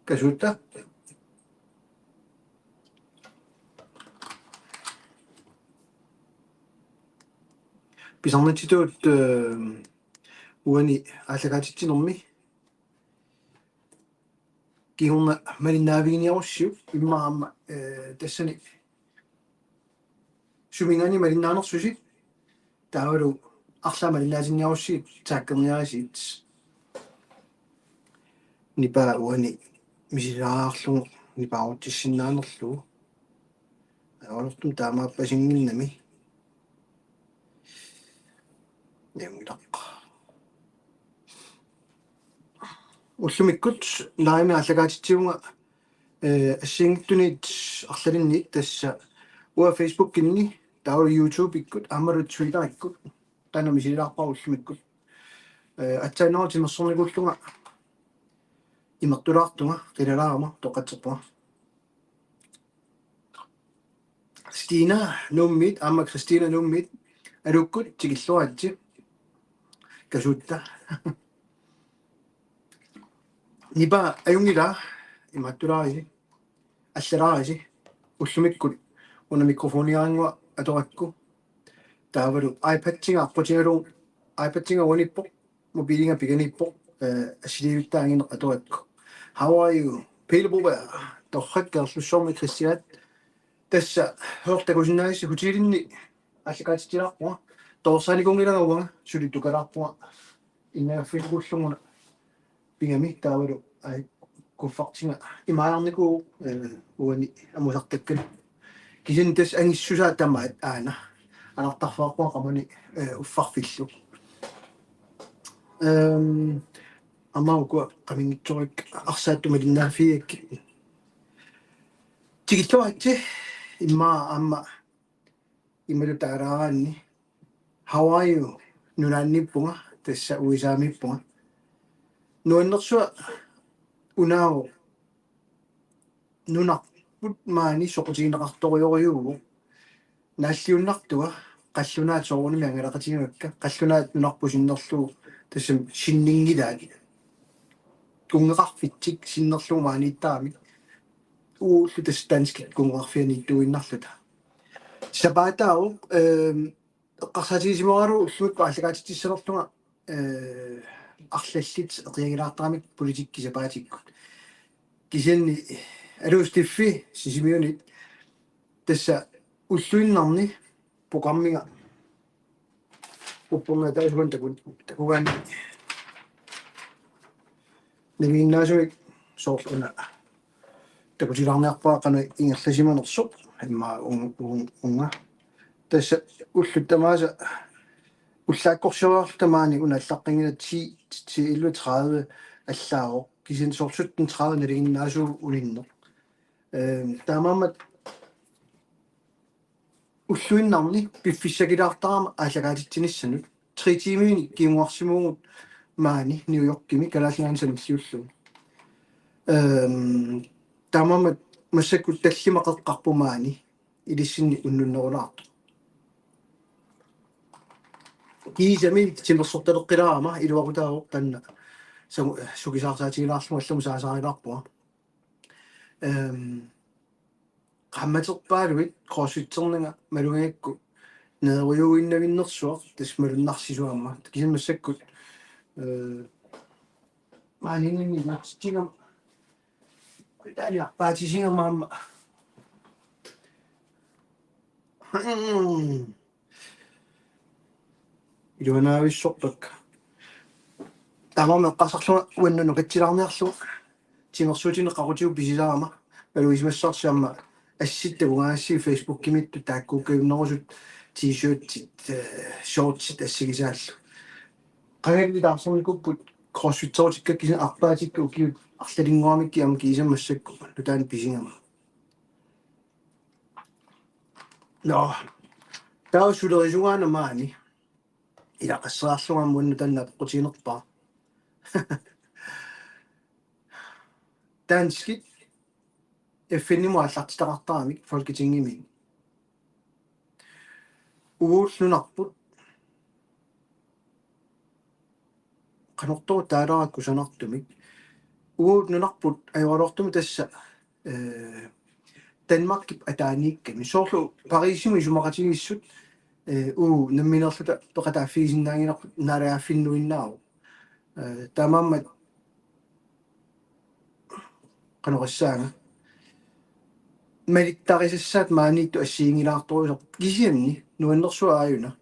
كشوتا بيسانتيتوت واني أتلقاتي نومي كي هم مرينافيني أوشيو إما أم تسني شو ميناني مرينا نصوشي تعالوا أخلا مرينازيني أوشي تاكلني أشيت نبا واني مجراخلو نبا أوتشينا نصلو أولتم تاما باشين نمي نملق وسميكوتش نايمي أتلقاتي الشينغتونيت أخليني تسا وفيسبوك إني تاو يوتيوب يكوت أمر تويتر يكوت أنا مشي راقة وسميكوت أتساينو تنصوني قلتونا إمقتراقتونا قرراما توقتسطونا ستينا نوميت أما كريستينا نوميت أروكوت تيكسلو أجي كشوتا نيبا أيوني دا إمقتراجي أسراجي وسميكوت ونا ميكروفوني عنوا أتوقعكو تاورو 아이패치가 아버지로 아이패치가 원이뽀 모빌링가 비견이뽀 أشريبتاعين أتوقع how are you بيلبوبا تخك سوشوم كريستيات تسا هوك تكوجنايس هجيريني 아시까지 지라고 도사니 공이라고 봐 줄이 두가라고 이내 페이스북으로 비감이 타워로 아이 고faktinga 이마랑니고 원이 아무삭tek근 기진tes ang susa tamat ana anak tafaqwa kamani uffaqfillu амауку камингитсорик арсааттума линнаафиик тигиллуатти имма ималутаараанни how are you нунаанниппунга тасса уисаамиппунга нуаннерсуа унаао нунарпут маани соқутигинеқарториориугу нааллиуннартуа қаллунаат сооруними ангалақатигакка қаллунаат нунарпусиннерлуу тассам синнингилаат кунгеқарфитсик синнерлуу maaниттаами ууллу тас данскит кунгеқарфиани туиннарлута сапаатаау эққарсатигисиморалу уллуик пааллагаатиттиссалерлунга арлаллит эқиагилаартарамик политикки сапаатиккут кисианни алустиффи сисимиунит тасса уллуиннарни программига уппунга таасгун такугаани нигиннаасуик соорлуна такутилаарниарпаа қана ингерласиманерсоқ имма унга тасса уллуттамааса уллааккорсуаартамаани уналлаққингина 10 аллаао кисин сорсуттен 30 налигиннаасуу улиннер таамаамат уллуиннарни пиффиссагилаартарама ааллагаатитсиниссанут 3 тимини киунгуарсимуугут маани нью-йорккими калаасигаансаниллиуллу таамаамат массаккут таллимақеққарпумаани илиссинни уннуннерулаарту кисами тимерсорталеққилаама илуакутаавоқ танна сукисаарсаатигилаарлумаллум саасаарилаарпуа qammaterpaaluit crossfitserninga malungaakku neerujuuinnaginnersuaq tasmalunnarsisuamma kisimmassakkut maaninni natstigam taaliarpaatisingermaamma iluanaavissorpakka taamaameqqasarlunga uannunu katsilaarniarluq timersuutineqqarutigu pisilaama aluismassarsiamma асситтагунгаассии фейсбуккимитту тааккууккаюннерусут тишерттит шортсит ассигисааллу qangalli taarsornikupпут кроссфитсоотикка киса арпаатикка укиут арлалингуамикки ам кисамассакку лутаани писингама но таусулерисугаана маани илақассаарлугам мунну танна пеққутигинерпаа данскит эффинниму аллартитақартарамик фолкитингими ууллунарпут канортоо таалеракку санартумик нунарпут ajorortum tassa Danmark атааникками соорлу парисиму исумақатигиссут намминерлута тоқатааффигисиннаангинарпут наалааффиннуиннаару тамааммат канеқассаага малиттарисассаат maaниитту ассиингилаарторусо кисиамни нуаннерсуа ааюна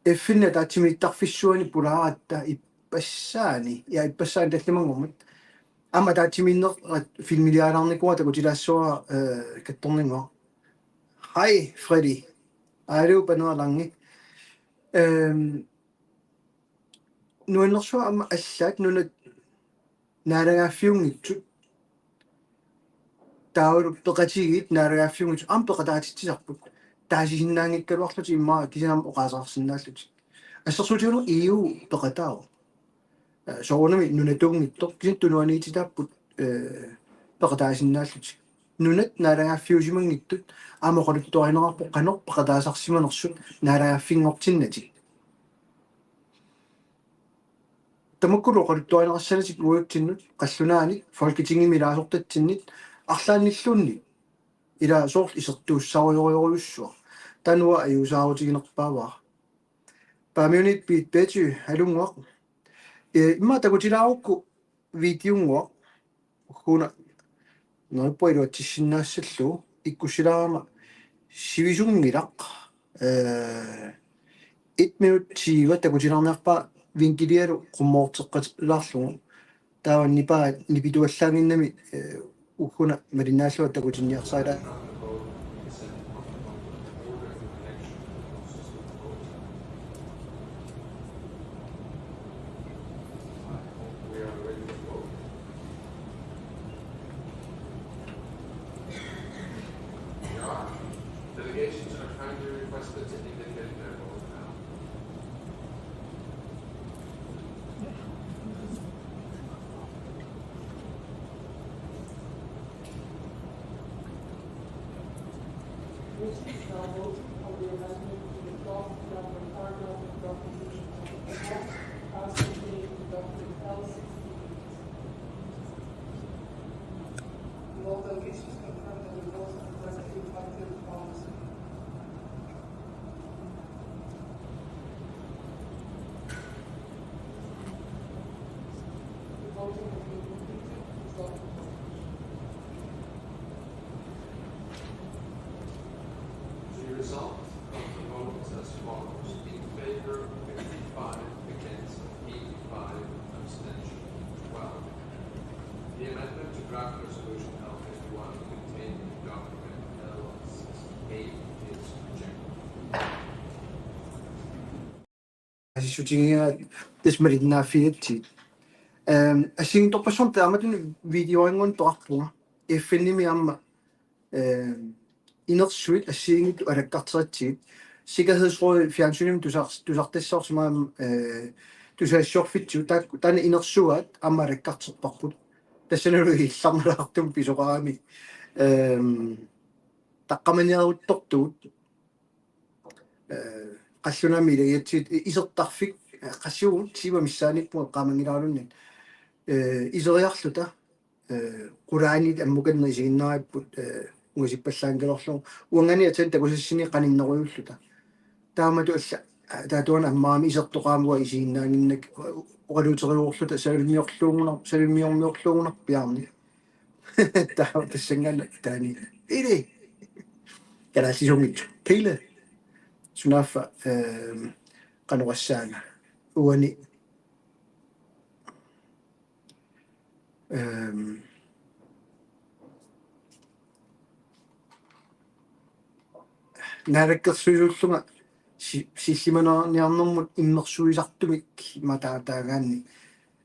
эффинна таатимиттарфиссуани пулааратта иппассаани я иппассаани талламангуммат ама таатиминнер филмилиаалаарникуа такутилаассуара катторнингуа хай фреди аалу панерланги нуаннерсуа ама аллаат нунат наалагааффиунгитсут таавалу пеқатигит наалагааффиунгитсут ам пеқатаатитсисарпут таасисиннаангиккалуарлути иммаа кисинам оқаасаарсинааллути ассерсуутиуну иу пеқатаау соорнами нунатунгиттор кисинтунуаниититааппут пеқатаасиннааллути нунат наалагааффиусимангиттут аамоқалуттуаринерарпо қанер пеқатаасарсиманерсут наалагааффингортиннати тамаккулу оқалуттуаринерассанатик уиуттиннут қаллунааник фолкитингимилаасортатсиннит арлаанниллуунни ила сорл исертууссаруйориоруйуссуа тануа аюусаарутигинерпааваа паамиунит пит петю алунгуа имма такутилаарукку видеунгуа хуна норпоилуатсиннаассаллу иккусилаарама сивисунгилақ 1 минут тива такутилаарнеарпаа винкилиалу qummoorteqqatilaarlugu taavannipaa nipituallaanginnami ugguna malinnaallua takutiniarsaala Delegations are kindly requested to indicate their vote now. All delegations confirm that the votes are correctly reflected on the screen. The voting has been completed. Result of the vote. The result of the vote is as follows. In favor, 55, against 85, abstention 12. The amendment to draft resolution L51 contained in the document L68 is rejected. asisutingia tismarinnaaffiatti assingtorpassorn taamatun videoangun toarpunga iffinnimi amma inersuit assiingittu alakkarteratsiit sikkerhedsrådet fjernsynim tusartassoorsimaam tusaassiorfitsu taana inersuat amma alakkarterparput tassanulu illarmalaartum pisoqarami taqqamaniaruttortuut qallunami ilagiatsit isertarfik qassiugut siva missaanippu qaamangilaalunnin iseriarluta qulaanit ammukannerisiginnaaripput ugasippallaankalorlu uangani atsan takusassini qaninneruyulluta taamatu alla taatuana ammaami isertoqaamua isiginnaanginnak oqaluuteriuorluta salummiormiorluungunar piarni taa tassangalla taani ili kalassisungitsu pile sunaffa qanuqassaanga uani naalakkersuisulluga sillimanarniarnermut immersuisartumik mataataagaanni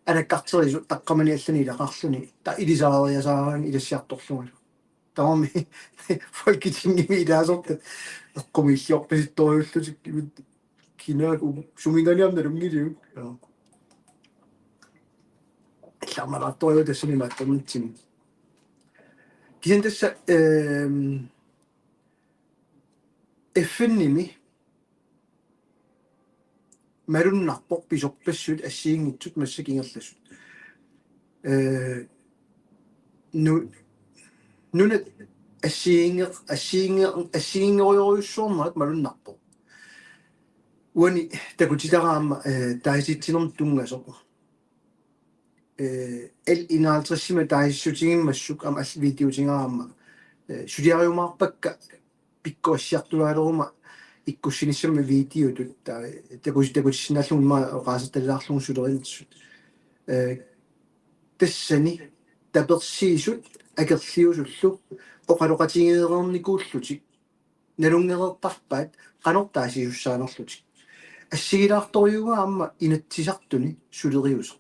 alakkarterisu taqqamani allani ilaqarluni ta ilisaariasaaraani ilassiartorlugu taami folketingimi ilaasorta eqqumilliorpasittoriullutik kinaaku suminganiarnalungiliu illarmalaartoriu tassani maattornitsin kisan tassa effinnimi malunnarpoq pisorpassut assiingitsut massakingerlassut nu nunat assiingeroyussuornaat malunnarpo uani takutitaraama taisitsinern tungasoq el inaaltrissima taissutigimassuk ama videotingaraama suliariumaarpakka pikkuassiartualeruma ikkussinissama videotut takutissinallungma oqaasattallaarlungu suleritsut тассани таперсиисут акерлиусуллу оқалоқатигеерникууллутик налунгереэрпарпаат канортаасиуссаанерлутик ассигилаарторюга амма инатсисартуни сулериусо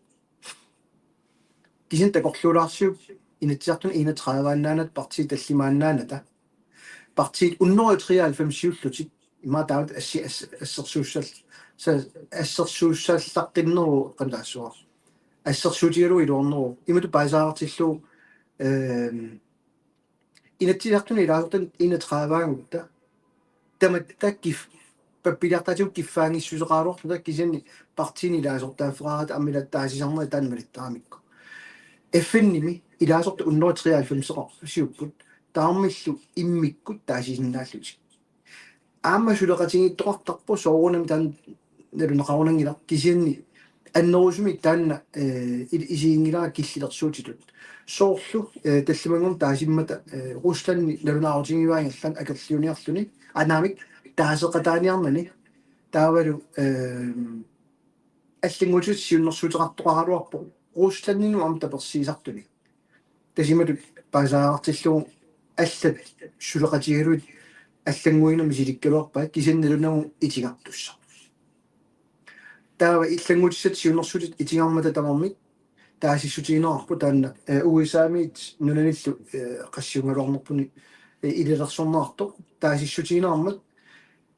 кисин такорлуулаарсиуп инатсисартуни 31-ааннаанат парти таллимааннааната партиит 193 има таут ассерсууссал ассерсууссааллаққиннеру қанаассуа ассерсуутигалу илуорнеру имату паисаартиллу инатсисартуни илаартан 31-аангутта таматтаккиф паппилартатиу киффаангиссусеқаалуорту кисианни партини илаасортааффеқарат аммилаттаасисарнери таанмалиттаамикку эффинними илаасорту 193 сиуппут таармиллу иммиккут таасисиннааллутик аама сулеқатигиттоқартарпу соорунами таан налунеқарунангила кисианни аннерусуми таанна исиингилаа киллилерсуутитут соорлу таллимангум таасиммата русланни налунаарутигиваангерлан акерлиуниарлуни анаамик таасеқатааниарнани таавалу аллингутит сиуннэрсуутеқартоқаралуарпо русланнину ам таперсиисартуни тасиматут паасаартиллугу аллат сулеқатигалуит аллангуинами силиккалуарпаа кисинналунагу итигартусса таава иллангутиссат сиуннэрсутит итигармата тамармит таасиссутигинерарпу таанна уисаамиит нунаниллу qassiungaluarnerpuni илилерсорнаарто таасиссутигинерармат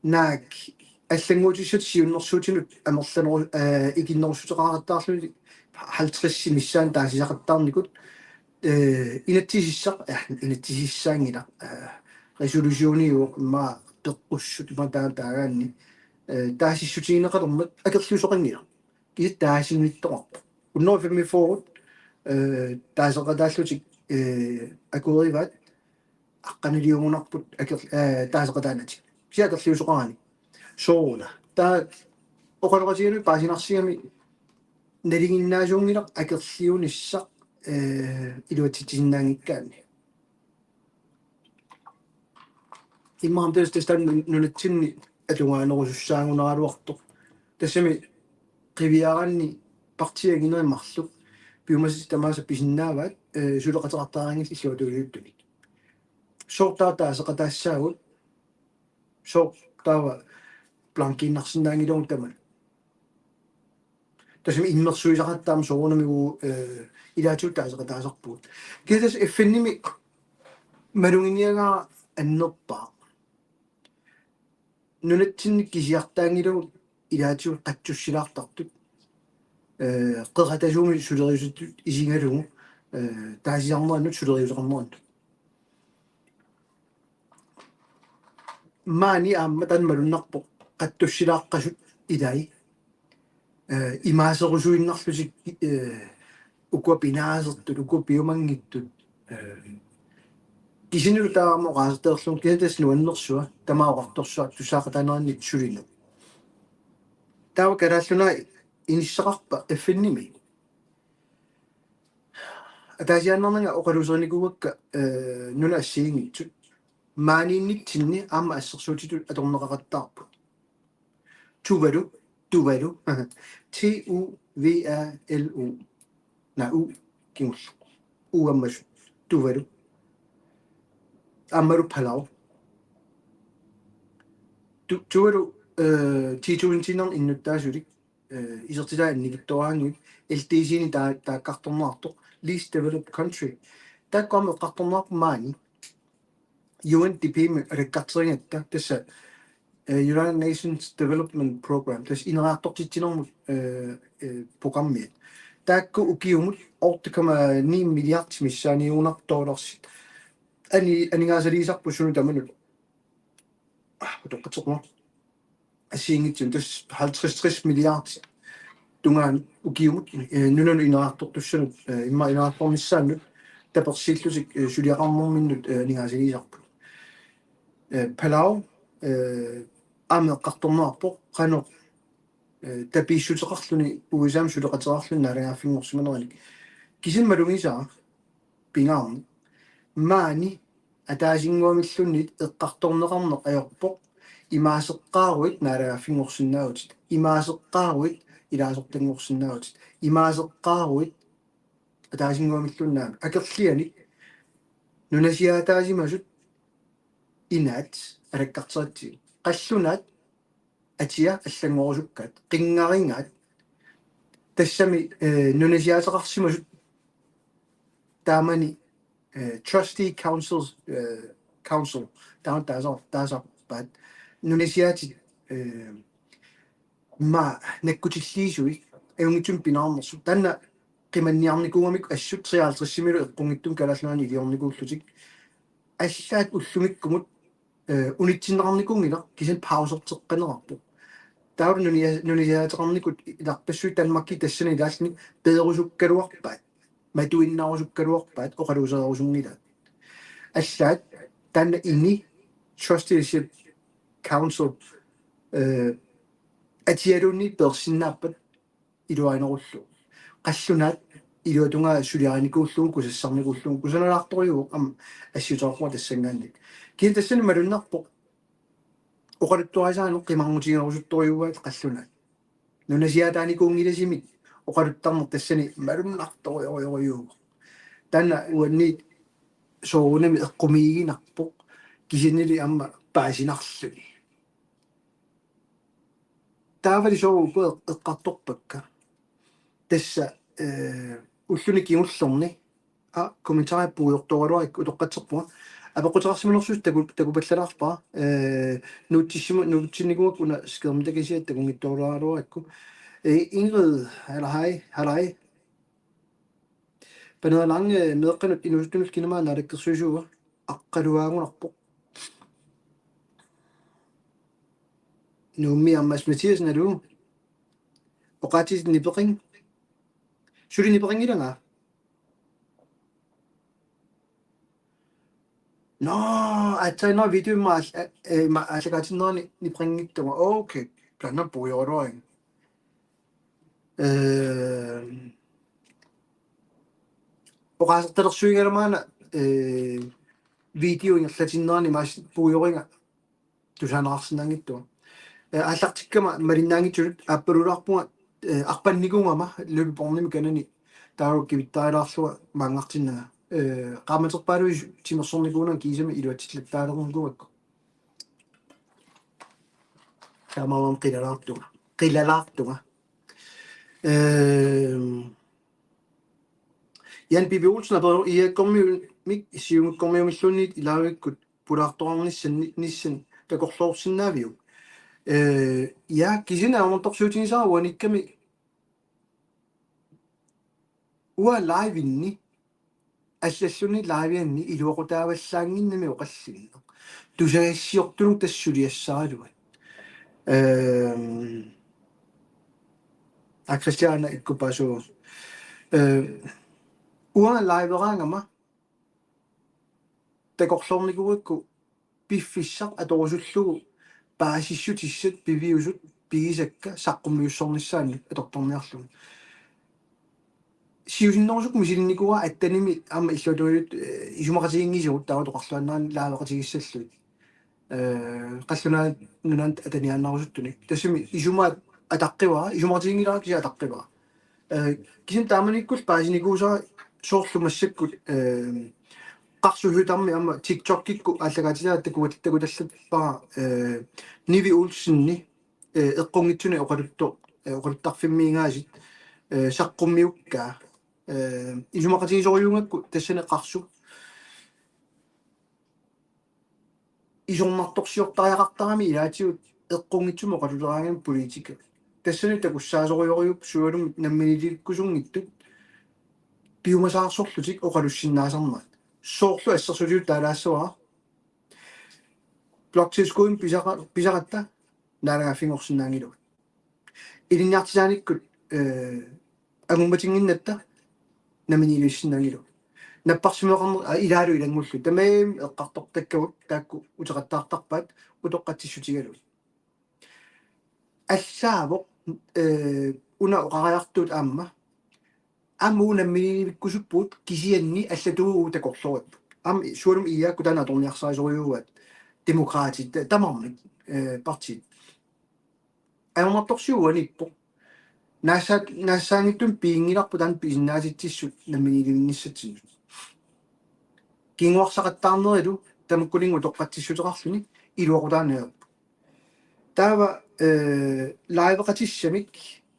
наак аллангутиссат сиуннэрсуутинут амерланеру икиннерусутеқараттаарлуни 50 миссаан таасисақаттаарникут инатсисиссаангила resolutionio ma peqqussut mataaгаанни таасиссутигинеқалермат акерлиусоқангила кис таасингитторарпу 154 таасеқатааллутик акуриваат аққаналиугунарпут акер таасеқатаанати кисиакерлиусоқарани сооруна таа оқалоқатигилу паасинарсигами налигиннаасуунгилақ акерлиунissaq илуатитсиннаангиккаани имаам тэстан нунатсинни атугаанерусуссаагунералуартоқ тассами қивиаранни партиагинериммарлу биумасис тамааса писиннааваат сулеқатеқартаарингис иллуатугиуттуни соортаатаасеқатаассаагут соортаава планкиннарсинаангилуун тамал тассами иммерсуисақаттаама соорунамигу илаатиуттаасеқатаасарпуут кисас эффинними малунгиниагаа аннерпаа нунатсинни кисиартаангилу илаатиу қатсуссилаартартут қеқатасууми сулериусуттут исингалугу таасиарнерannut сулериусеқарнерannut маани аама танмалуннарпо қаттуссилааққасут илаи имаасерусуиннарлутик укуа пинаасертут укуа пиумангиттут кисинулу таамо qaasatteerlum кисатас нуаннерсуа тамаоқарторсуа тусаақатааneranник сулину таава карааллуна иниссақарпа эффинними атаасианнернага оқалусерникугакка нуна ассиингитсут мааниннитсинни аама ассерсуутитут аторнеқақаттаарпу туваlu TUVALU на у кимул уаммас туваlu аммару палау туваlu T20-нер иннуттаасулик исертилаа иннигиттораангуит LTC-ни тааккарторнаарто least developed country таккоме эққарторнаарпу маани UNDP реккартерингатта тасса United Nations Development Program тас инераартортитсинэрмут программиит таакку укиумут 8,9 миллиард миссааниунартоолерсит анигаасалисарпу суну таманут тоққатсерма ассиингитсун тас 50-60 миллиард tungaan ukiumut nunanu inaartortussanut imma inaartornissaannut tapersillusik suliaqarnerminnut ningaasigisarput palau aameqqartornerarpoq qano tapiissuteqarluni uusam suleqaterarlun naalaгаafфингорсиманерник кисиммалунгисаа пингаарни маани атаасингуамиллуннит эққарторнеқарнеқ аёрпоқ имаасеққааруит наалагааффингорсинаагутит имаасеққааруит илаасортангорсинаагутит имаасеққааруит атаасингуамиллуннаами акерлиани нунасиаатаасимасут инаат алаккартератси қаллунаат атиа аллангорусуккаат қингарингаат тассами нунасиаатеқарсимасут таамани trustee councils council таасар бат нунасиаати ма наккутиллиисуи аюнгитсум пинаарнерсу танна qimанниарникуамик ассут 53-симилу эққунгиттум калааллаани илиорникууллутик аллаат уллумиккумут унитсиннеқарникунгила кисин паусертеққанерарпу таавар нунисиаатеқарникут иларпассуи танмакки тассани илааллни пеерусуккалуарпаат матуиннаарусуккалуарпаат оқалуусерерусунгилаат аллаат танна ини trusteeship council атиалунни персиннааппат илуайнеруллу қаллунаат илуатунгаа сулиааникууллугу кусассарникууллугу кусаналаарторюу ам ассутерақуа тассангаанник кин тассани малуннарпо оқалуттуасаану қимармутигерусутторюуаат қаллунаат нунасиаатааникуунгиласимик оқалуттарнер тассани малуннарторюориугу танна уанни соорунами эққумиигинарпо кисиннили амма паасинарлуни таавали соорупе эққарторпакка тасса уллуни кимуллерни комментари пуйорторалуарик утоққатсерпуга апеқутеқарсиманерсус такупаллалаарпаа нуутсинникуак уна скермтакисиат такунгиттооралуарикку Ingrid, hej. Panalang medqanut inustunus kinama narakkersuisuga aqqaluaangunarpoq nuummi ammas Mathiasen alu oqatis nipeqing suli nipeqingilanga no atsaina video ma asakatinnerni nipeqingittunga okay planna puiorluaring oqasertalersuigalamana video ingerlatinnerni maas puioringa tusaanaqarsinangittua аллартиккама малиннаангитсулут ааппалулаарпунга арпанникунгама лулуpornimi канани таарукки виттаалаарлуа маангартиннага qaamaterpaaluи тимерсорникуунан кисами илуатсиллаттаалернгуакку таамаам qilalaartuga Jan Bibi Olsen har i kommet siung kommiumillunit ilavikut pulaartornissan nissan takorlorsinnaavio ja kisina amontorsuutinisara wanikkami ua live inni аллаллуни лаавианни илуоқутааваллаангиннами оқаллинна тусаассиортунук тассулиассаралуат Christiana иккупасуу уа лайвераангама такорлорникуакку пиффиссар аторусуллугу паасиссутиссат пивиусут пигисакка саққуммиуссорнissaани аторторниарлугу сиусиннерусук мисилинникуа аттаними аама иллутуйут исумақатигингисуут таава тоқарлуаннаани лаавеқатигиссаллуит қаллунаа нунаант атаниааннарусуттуник тассими исумаат атаққиваа исумақатигингилаа кися атаққиваа кисим тааманиккул паасиникуусаа соорлумассаккут qarsuhutарми аама TikTok-кикку аллагаатилаа такуталлаппара Nivi Olsenни эққунгитсуни оқалуттарфиммиингаасит саққуммиуккаа исумақатигисориунгакку тассанеқарсу исорнарторсиортариақартарами илаатигут эққунгитсумо оқалулераангам политика тассани такуссаасориориуп суалум намминиликкусунгиттут пиумасаарсорлутик оқалуссиннаасарнаат соорлу ассерсулиут таалаассуара блокчискуин писақатта наалагааффингорсинаангилугут илинниартисааниккут агуматингиннатта наминилиссинагилу наппарсимеқарнер илаалу илангуллу тамаим эққартортаккавут таакку утеқаттаартарпаат утоққатиссутигалу аллаавоқ уна оқариартуут амму намминивиккусуппуут кисианни аллатугуу такорлорип суалум иаакку тана аторниарсаисориуат демократит тамармик партит аамарторсиуаниппо нассаангиттун пиингиларпу таан писиннааситсиссут намминилинниссатсинут кингуарсақаттаарнерилу тамаккулингу тоққатсиссутеқарлүни илуақутаанаап таава лайвеқатиссамик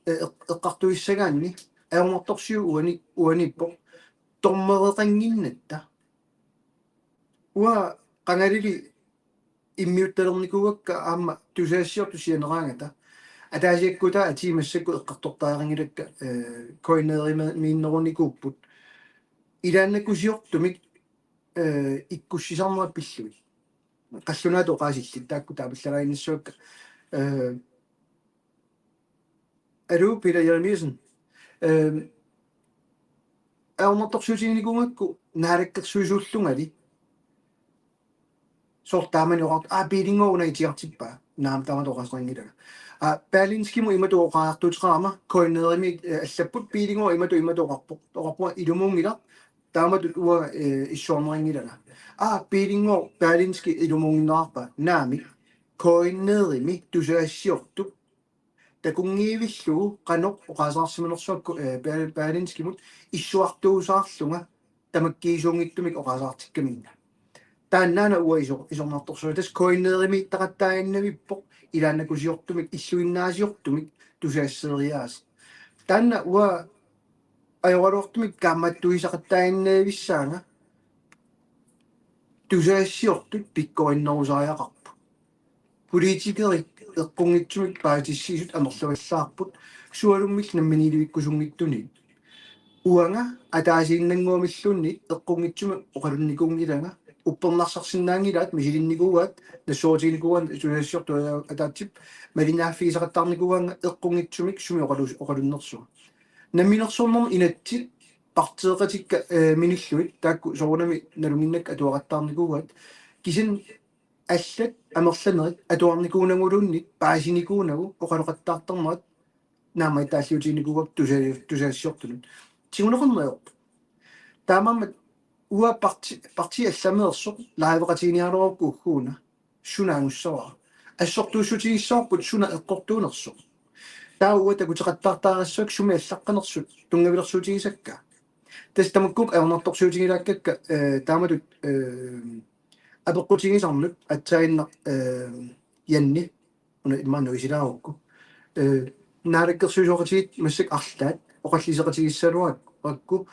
эққартуиссагаанни аамарторсиу уаниппо тормереқангиннатта уа қангалили иммиутталерникугакка аама тусаассиорту сианераангата атаасиаккута атимассакку эққартортаарингилакка коинерима мииннеруникууппут илааннаккусиортумик иккуссисарнера пиллуи қаллунаато оқаасиллит таакку таапаллагаиннассуакка алу Peter Jeremiasen аамарторсуутигникунгакку наалаккерсуисууллунгали сортааманиорат пилингоуна итиартиппаа наам тааматоқасрингилага Berlinskimo иматуоқаартуутеқарама коинерими аллаппут пилинго иматуоқарпо илумунгила тааматут уа иссуарнерингилага пилинго Berlinski илумунгинаарпа наами коинерими тусаассиортуп такунгиивиллугу каноқ оқаасаарсиманерсуакку Berlinskimут иссуартуусаарлунга тамаккиисуунгиттумик оқаасаартиккаминна тааннаана уа исорнарторсуа тас коинерими тақаттааиннавиппоқ илааннакусиортумик иллуиннаасиортумик тусаассериаас таанна уа ajorortumik kammattuisaqattainnaavissaaga tusaassiortut pikkoinnerusariaqarpu politikerik eqqungitsumik paatissisut amerluallaarput sualummil namminiluikkusungittuni uanga ataasiinnanguamillunni eqqungitsuma oqalunnikuungilanga uppernarsarsinnaangilaat misilinikuugaat nassootiinikuugan tusaassiortu ataatip malinaafiisaqattarnikuuanga eqqungitsumik sumi oqalunnersu намминерсуурнерм инатсит партеэқатикка миниллуит таакку соорнами налунгиннак атуақаттаарникуугат кисин аллат амерланерит атуарникуунагулууннит паасиникуунагу оқалоқаттаартармат наамай тааллиутиникуугак тусаассиортунут тигунеқарнеорп таамаммат уа парти алламеерсоқ лаавеқатиниалерокку уггууна сунаагуссаваа ассортуussутигиссаарпут суна эққортуунерсоқ тауа такутеқаттартаарассуак суми аллаққанерсут тунгавилерсуутигисакка тастамаккук аернарторсуутигилааккакка тааматут апеққутигисарнут атсаинна янни уна имману исилаарукку наалаккерсуисоқатигит массак арлаат оқаллисеқатигиссалуак акку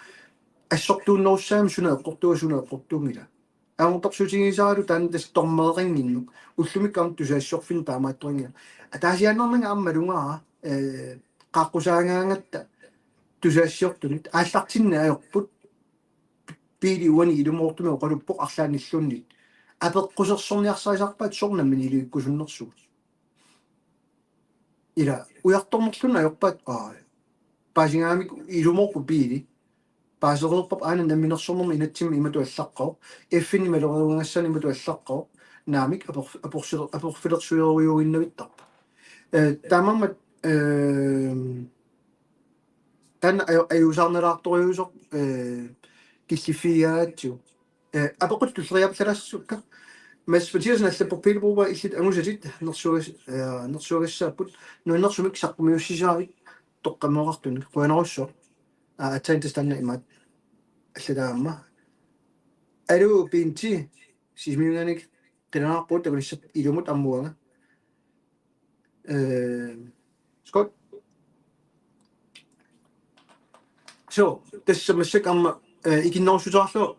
ассортууннеруссаами суна эққортунгила аернарторсуутигисаралу таан тас тормееқангиннук уллумиккаам тусаассорфин таамааттуангила атаасианнернага аммалунгаа qaqqusaaгаангатта тусаассиортунит ааллартинна аёрпут пили уани илумоортуми оқалуппоқ арлааниллуннит апеққусерсорниарсаисарпаат сорнаммини илуиккусуннерсуг ила уяртормерлуна аёрпаат паасингаамик илумоорпу пили паасерерпап аана намминерсорнерми инатсимми иматуаллаққоо эффини малориунгассани иматуаллаққоо наамик апорфилерсуйориуиннавиттарпа таамаммат тан аюусаарнелаарторюусоқ киллифиаатсу апоқут туллериапсалассукка мас фатиасна аллаппорпилпуба иллит ангусатит нерсуагассааппут нуиннерсумик саққумиуссисаари тоққаммеқартуни қуанеруссо атсаинтастанна имаат аллатаамма алу пинти сисмиунганик қинаарпут такулиссат илумут аммуага Scott. So, tässä semmoisessa kamma ikin noususaarlu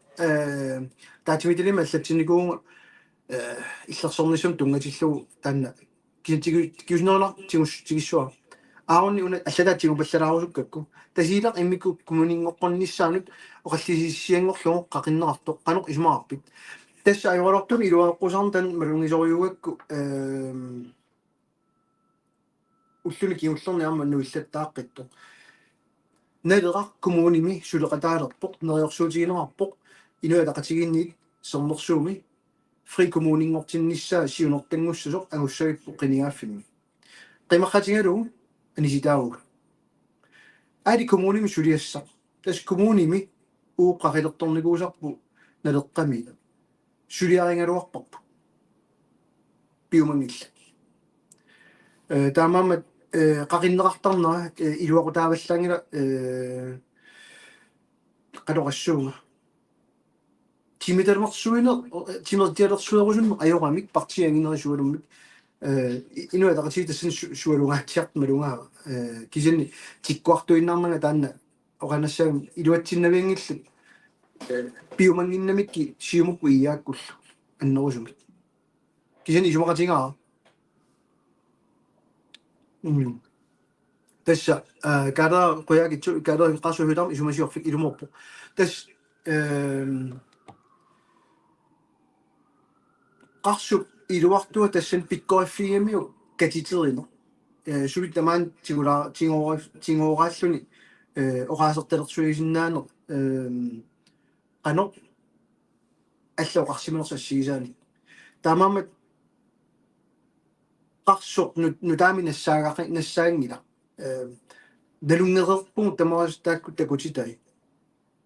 taatimitilima allatsinikuun иллерсорнисум тунгаtillu таанна кисинтигиуснерла тигуссуа аунни уна аллатаатигу паллалаарусуккакку тасиилақ иммикку коммунингоққонниссаанут оқаллисиссиангорлугу қақиннеқартоқ қанеқ исмаарпит тасса ajorortun илуаққусаарн тан малунгисориугакку уллуни киуллерни аама нуиллаттааққиттоқ налера коммуними сулеқатаалерпоқ нериорсуутигинерарпоқ инуатақатигинниит сорнерсууми фри коммунингортинниссаа сиунортангуссусоқ агуссагиппо қиниааффимми қимаққатингалугу аниситаауга аали коммуними сулиассақ тас коммуними ууққақилерторникуусарпу налеққами сулиарингалуарпарпу пиумангилла таамаамат qaqinneqartarnera iluaqutaavallaangila qalorassuuga timiternersuine timertialersuerusunne ajoramik partianginerisualummik inuataqati tassin sualungaatiart malungaa kisinni tikkuartuinnarnanga taanna oqanassaagum iluatsinnaviangillu piumanginnamikki siumukku iyaakkullu annerusumik kisinni isumaqatingaa tässä käydään kojakin käydään kasvuhytam isomasi ofik ilmoppu tässä kasvu iluartua tässä pikkoiffiimiu kätiterino sulittamaan tingoraalluni oqaasertalersuisinnaano qano аллоқарсиминерсассигисаани таамаамат qarsuq nutaami nassaaangila dalungererpung tamaas taakkut takutitai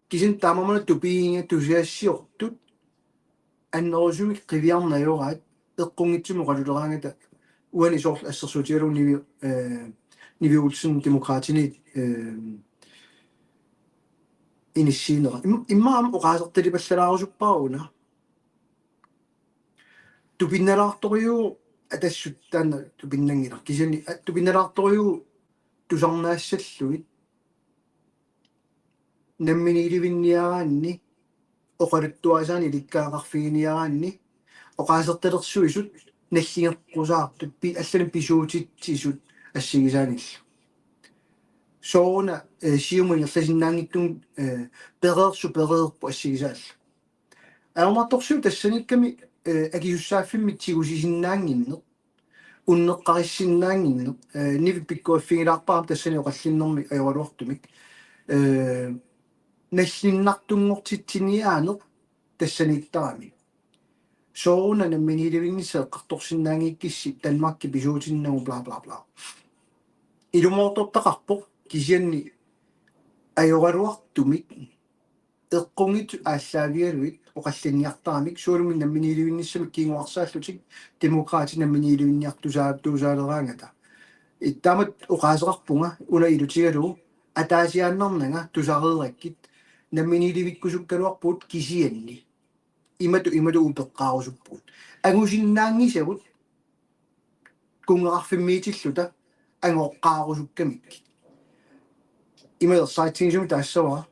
kisin taamamana tupiinga tusiassiortut annerusumik qiviarnajoraat eqqungitsumu qaluleraangata uani soorl assersuutialun niviulsun demokraatini inissiinera immaam oqaasertalipallalaarusuppaaruuna tupinnalaartoriu атассуттаана тупиннангила кисани тупинналаарториу тусарнаассаллуит намминигиливинниараанни оқалуттуасаани иликкаақарфигиниараанни оқаасерталерсуисут наллигеққусаартут пи аллани писуутитсисут ассигисаанилла соона сиумингерласиннаангиттун переерсу переерпу ассигисаалла ааматорсуу тассаникками акиуссааффиммит сигусисиннаангинне уннеққариссиннаангинне нивиппиккуаффигилаарпаам тассани оқаллиннэрми аёралуартумик наллиннартунгортитсиниаанеқ тассанииттарами соона намминилевингисаа қарторсиннаангиккисси Данмарки писуутиннагу бла бла бла илумоортортақарпоқ кисианни аёралуартумик эққунгит ааллаавиалуит оқаллинниартарамик суулуми намминилевинниссамик кингуарсааллутик демокраати намминилевинниартусаалераангата иттамат оқаасеқарпунга уна илутигалу атаасиааннарнага тусареераккит намминилевиккусуккалуарпут кисианни имату упеққарусуппут агусиннаангисагут кунгеқарфиммиитиллута ангоққарусуккамик имаерсаатсигисуми таассава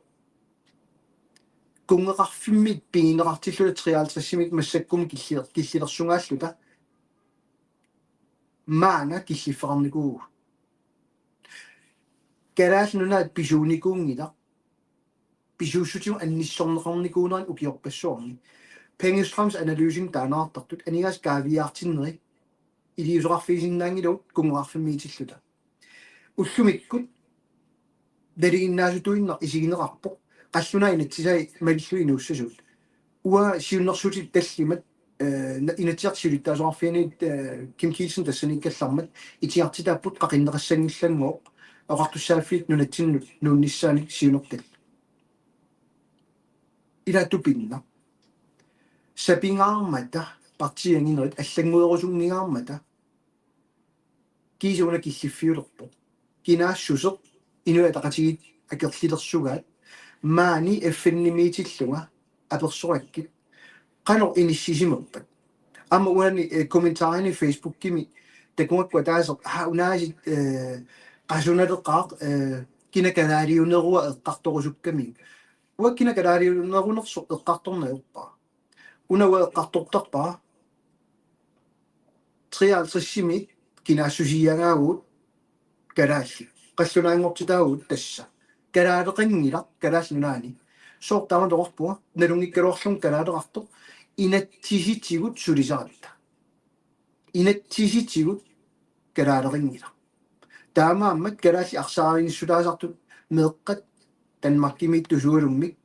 кунгеқарфиммит пигинеқартиллута 53-симит массаккуми киллилерсунгааллута маанга киллиффеқарникуу караалнунаат писууникуунгила писууссутиу анниссорнеқарникуунеран укиорпассуарни пенгестрams аналysing таанаартартут анигас каавиаартиннери илиусеқарфигисиннаангилут кунгеқарфиммиитиллута уллумиккут далигиннаасутуиннар исигинеқарпоқ qalлуна инатсисай малиллуи нууссасут уа сиуннэрсути таллимат инатсиартсилиттаасоарфианит Ким Килсен тассаниккаллармат итиартитааппут qaqinneqassangillangooq oqartussaafiit nunatsinnu nuunnissaani siunertal илаатупинна сапингаармата партиангинерит аллангуерусунгигаармата кисуна киллиффиулерпо кинаассусеq инуатақатигит акерлилерсугаат маани эффиннимиитиллунга аперсораккит qanor inissisimерпат ама уани комментарини фейсбуккими такуаккуа таасеq унааsit qasunateqqaaq кинаканаалиунеруа эққарторусукками уа кинаканаалиунерунерсо эққарторнаерпаа унауа эққартортарпаа 53-симит кинаассусиангаагуут калаалли қаллунаангортитаагуут тасса калаалеқангила калааллунаани соортаматорпуа налунгиккалуарлун калаалеқарто инаттиситигут сулисаратта инаттиситигут калаалеқингила таамааммат калаалли арсааринissulaasартут меэққат Danmarkimit tusuurummik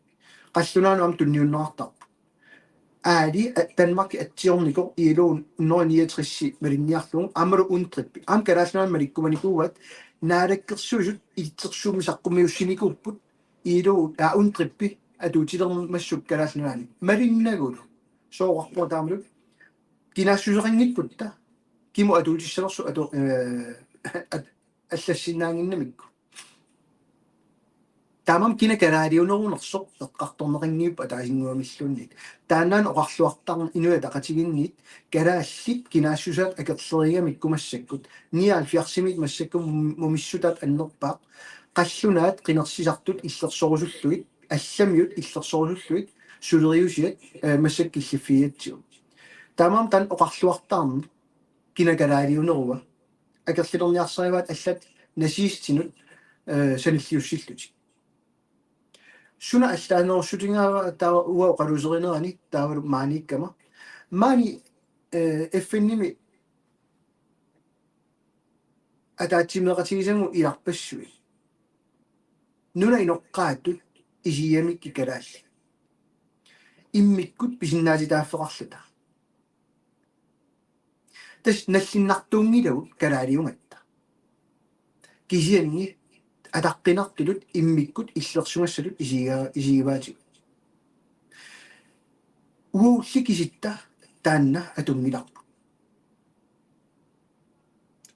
qallunaanu tunniunnaartarpu aali Danmark atsiorniko iluun 169 malinniarluun amalu untrippi kalaasnaan malikkumanikuuvat naalakkersuusut itsersuumi saqqummiussinikurput iluun untrippi atuutilermassuk kalaasnaani malinnagulu sooqarpua taamalut kinaassuseqanngitputta kimu atuutissalersu atu аллассинаангиннамикку таамам кина караалиунерунерсоқ эққарторнеқингиуппа таасингуамиллунни таанаан оқарлуартарн инуя тақатигинниит карааллит кинаассусаат акерлеригами кумассаккут ниалфиарсимит массаккум мумиссутаат аннерпаақ қаллунаат қинерсисартут иллерсорусуллуит алламиут иллерсорусуллуит сулериусиат массаккиллиффиатсиу таамам тан оқарлуартарн кина караалиунеруа акерлерниарсариваат аллат насиистинут саниллиуссиллути суна аллаанерсутингаава таа уа оқалусеринерани таавалу maanikкама маани эффинними атаатсимеқатигисангу иларпассуи нуна иноққааттут исиямикки калаалли иммиккут писиннааситааффеқарлута тас наллиннартуунгилау калаалиунгатта кисианни атаққинартулут иммиккут иллерсунгассалут исигиваатигу уулли киситта таанна атунгиларпу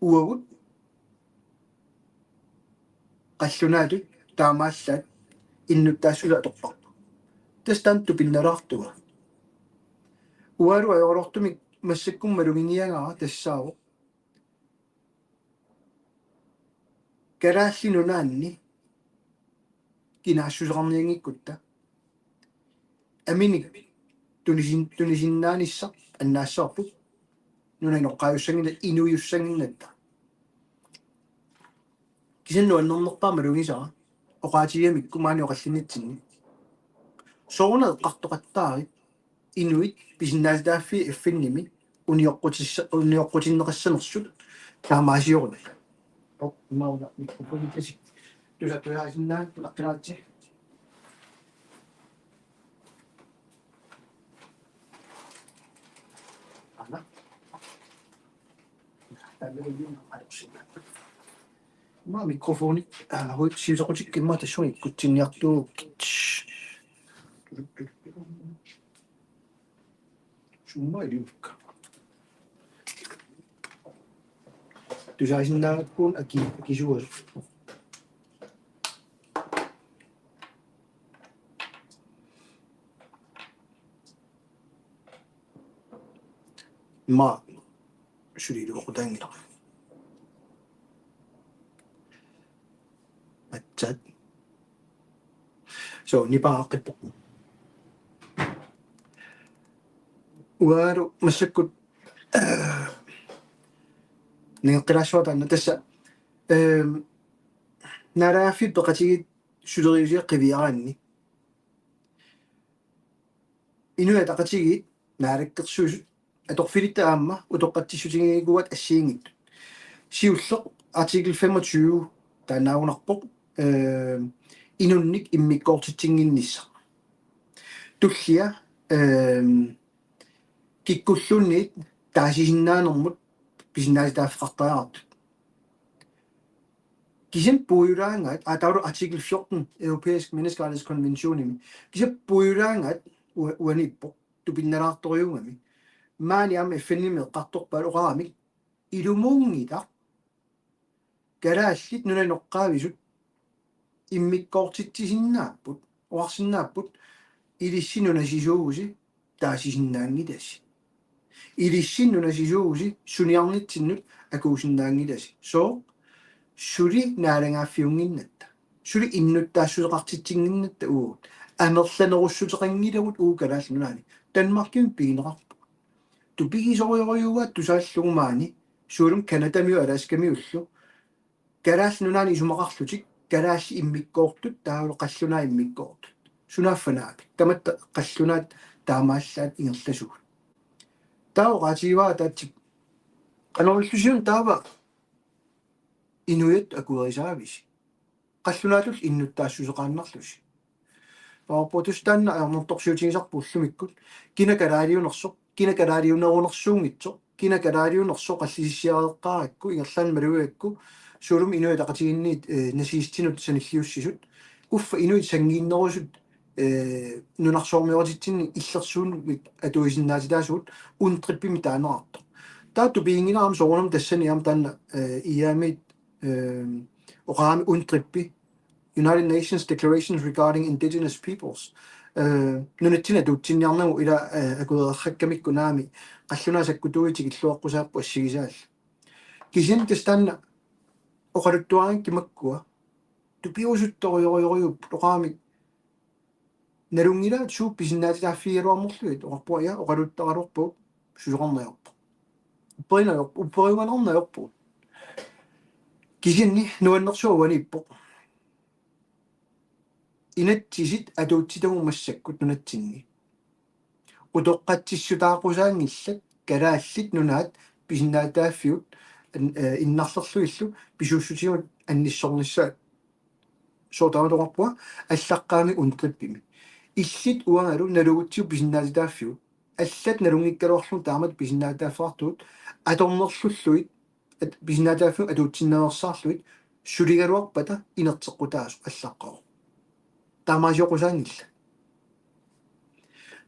уавут қаллунаатут таамааллаат иннуттаассула аторпарпу тастан тупинналаартуга уалу аёрортумик массаккуммалугиниагара тассааву карааллинунаанни кинаассусеқарниангиккутта аминик тунисиннаанисса аннаассаарпут нуна ноққаюссангина инуйуссангиннатта кисенну аннернерпаамалугисара оқаатигамикку маани оқаллинитсинни соорна эққартоқаттаари инуит писиннааситааффи эффинними униоққутиннеқассанерсут таамаасиорна мауна микрофонитаси тусатуяасиннаат лаққилаатси ана табелин арусина ма микрофони хой сиусоқутик кимма ташуи кутсинниартуу шумма илиукка тусаасиннааккуун акисуас ма шулилуоқутаангила атсат so нипааққиппо уару массаккут неққилассуатаанна тасса нарафи пеқатигит сулериусиа қивиараанни инуя тақатигит наалаккерсуусут аторфилитта аама утоққаттиссутингигуат ассиингит сиуллеқ артикл 25 таанаагунарпоқ инунник иммиккоортитсингиннисса туллиа киккуллунниит таасисиннаанермут писиннааситааффеқартариартут кисем пуйулаангаат тауру артикл 14 европæisk menneskerettighedskonventionimi кисем пуйулаангаат уаниппо тупинналаарториунгами маани фенними эққарторпаал оқарамик илумуунгита калааллит нунаноққаависут иммиккоортитсисиннааппут оарсиннааппут илиссинунасисуугуси таасисиннаангитаси илиссиннунасисуугуси суниарнитсиннут акуусиннаангитаси соо сули наалагааффиунгиннатта сули иннуттаассусеқартитсингиннатта уут амерланеруссутеқангилагут калааллунаани Danmarkим пиинеқарпу тупигисориориуаат тусааллугумаани суулум канадамиу аласкамиуллу калааллунаани исумақарлутик калаалли иммиккоортут таавлу қаллунаа иммиккоортут сунааффанаат таматта қаллунаат таамааллаат ингерласуг таоqaативаа таатсик канориллусиун таава инуят акуерисаавис qallunaatull innuttaassусеqaannarlusi паапотустаанна аернэрторсиутигисарпууллумиккут кинакалаалиунерсоқ кинакалаалиунерунерсуунгитсоқ кинакалаалиунерсоқ аллисиссиареққаракку ингерлаан малуиакку суулум инуи тақатигинниит насиистинут саниллиуссисут уффа инуи сангииннерусут нунарсоормиортитсинни иллерсуунмик атуисиннаатилаасуут унтриппими таанерарто таатту биингинаарам соорнам тассаниам таанна иаамит оқаами унтриппи United Nations Declarations Regarding Indigenous Peoples. Nunattina tuutsinniarnagu ila akudererrakkamikkunaami qallunaasakkutuitik illuaqqusaappu assigisaall. Kisin tastanna oqaluttuaran kimakkua tupiusuttoriorioriup oqaami nalungila suu pisinnaatitaafiiruarmorluit oqarpua ja oqaluttaqalorpu susoqarniarpu. Upperiuganarnajorpu. Kisinni nuannersuavaniippo инатсисит атуутситагумассаккут нунатсинни утоққатсиссутаақусаангиллак калааллит нунаат писиннаатааффиут иннарлерлуиллу писууссутигут анниссорнissaат соотааматоқарпуа аллаққаами унтриппими иллит уангалу налугутсиу писиннаатитааффиут аллат налунгиккалуарлу таамат писиннаатааффаартуут аторнерлуллуит писиннаатааффиу атуутсиннаерсаарлуит сулигалуарпата инертеққутаасу аллаққоо таамаасиоқусаангилла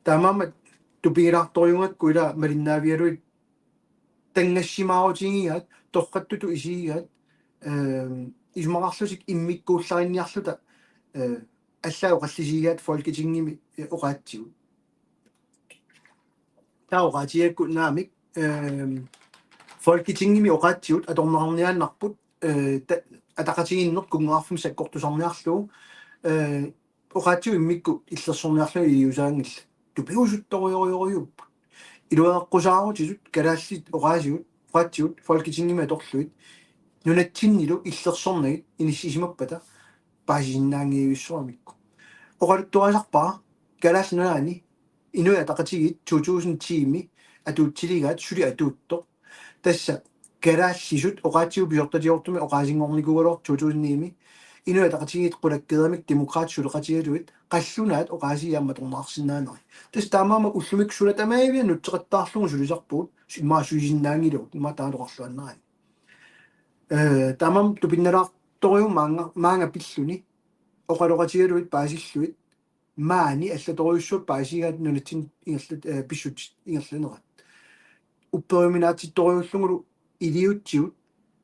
таамаама тупигилаарторюнгакку ила малиннаавиалуит тангассимаарутигигаат тоққаттуту исигигаат исмақарлусик иммиккуулларинниарлута аллаа оқаллисигигаат фолкитингими оқаатсигу таа оқаатиакку наамик фолкитингими оқаатсигут аторнеқарниааннарпут атақатигиннеқ кунгаарфум саккортусарниарлуу оқаатсиу иммикку иллерсорниарлу иусаангилла тупиусутториориориуп илуеққусаарутисут калааллит оқаасиут оқаатсиут фолкитингими аторлуит нунатсиннилу иллерсорнагит иниссисимаппата паасиннаангиуиссуамикку оқалуттуасарпаа калааллунаани инуя тақатигит 2010 атуутсилигаат сули атуутто тасса калааллисут оқаатсиу пиортатиортуми оқаасингорникугалор 2009 инуя тақатигит қулаккерамик демократсулеқатигалуит қаллунаат оқаасиаама торнаарсинаанери тас таамаама уллумик сулатамаавиа нутсеқаттаарлугу сулисарпуут имаа суисиннаангилу имаа таалоқарлуаннерани таамам тупинналаарториу маанга пиллуни оқалоқатигалуит паасиллуит маани аллаториуссуут паасигаат нунатсин ингерлат писсут ингерланерат уппериминаатитториуллугулу илиутсиут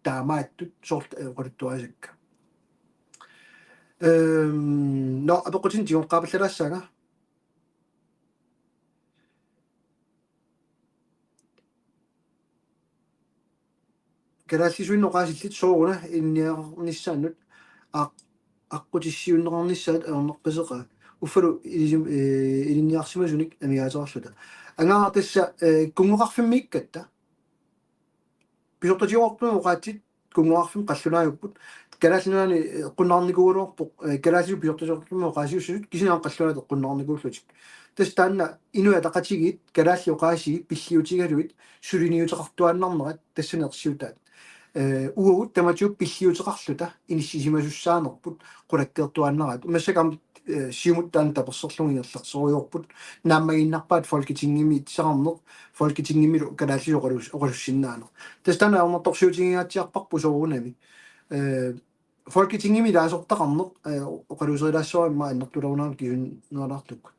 таамааттут сорт оқалуттуасакка no апоқутин тиоққаапаллалаассаага калааллисуинноқаасиллит сооруна инниарниссааннут аққутиссиуннеқарниссаат аернерпасеқа уффалу илинниарсимасуник амигаатеқарлута ангаартасса кунгоқарфиммииккатта писортатиоқартуна оқаатсит кунгоқарфим қаллунааюппут калааллунаани эққуннаарникугалуарпоқ калааллу пиортасеқартума оқаасиуссут кисинаан қаллунаат эққуннаарникууллутик тас таанна инуя тақатигит калаалли оқааси пиллиутигалуит сулиниутеқартуаннарнерат тассанеерсиутаат угут таматиуп пиллиутеқарлута иниссисимасуссаанерпут қулаккертуаннерат массакам сиумуттаан таперсерлугиерлерсориорпут нааммагиннарпаат фолкитингими итсақарнеқ фолкитингимилу калааллиу оқалуссиннаанер тас таана аернерторсиутигигаатсиарпарпу соорунами фолкитингими лаасортақарнеқ оқалусерилаассуаримма аннертулерунаар киуннерлартук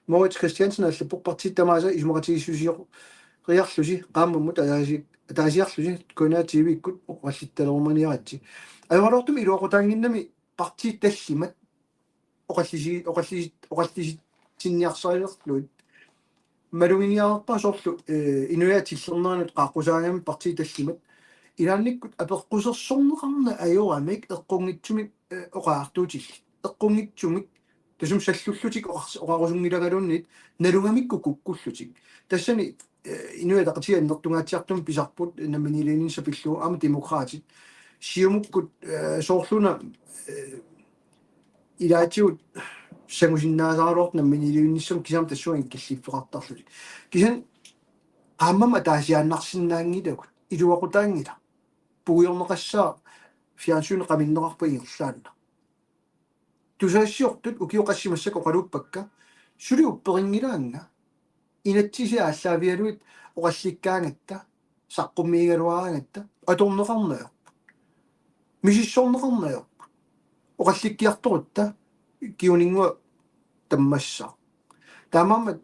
Moritz Christiansen аллаппортит тамааса исумақатигиссусиоқ риарлуси qaammammut ataasiarlusi kunaatiivikkut oqallittalormaniaratsi ajualortumi iluaqutaanginnami partiit tallimat oqallisitsinniarsarilerluit malunginiarpa sorlu inuyaatillernernut qaaqqusaangami partiit tallimat ilaannikkut apeqqusersorneqarna ajoramik eqqungitsumik oqaartuutilli eqqungitsumik tasum sallullutik oqarusungilagalunniit nalungamikku kukkullutik tassani inuya taqatiannertungaatiartum pisarput nammaniliininsa ama demokraatit siumukkut soorluna ilaatiut sangusinnaasaaruort nammaniliinnissam kisam tassuan killifferartarlutik kisan qaammama taasiaannarsinnaangilagut iluaqutaangila puuyorneqassaa fiansuune qaminneqarpa ingerlaanna тусаассиортут укиоқассимассако қалуппакка сулиупперингилаанга инатсиси ааллаавиалуит оқалликкаангатта саққуммиигалуараангатта аторнеқарнаа мисиссорнеқарнаа оқалликкиарторутта киунингуа таммассаа таамаамат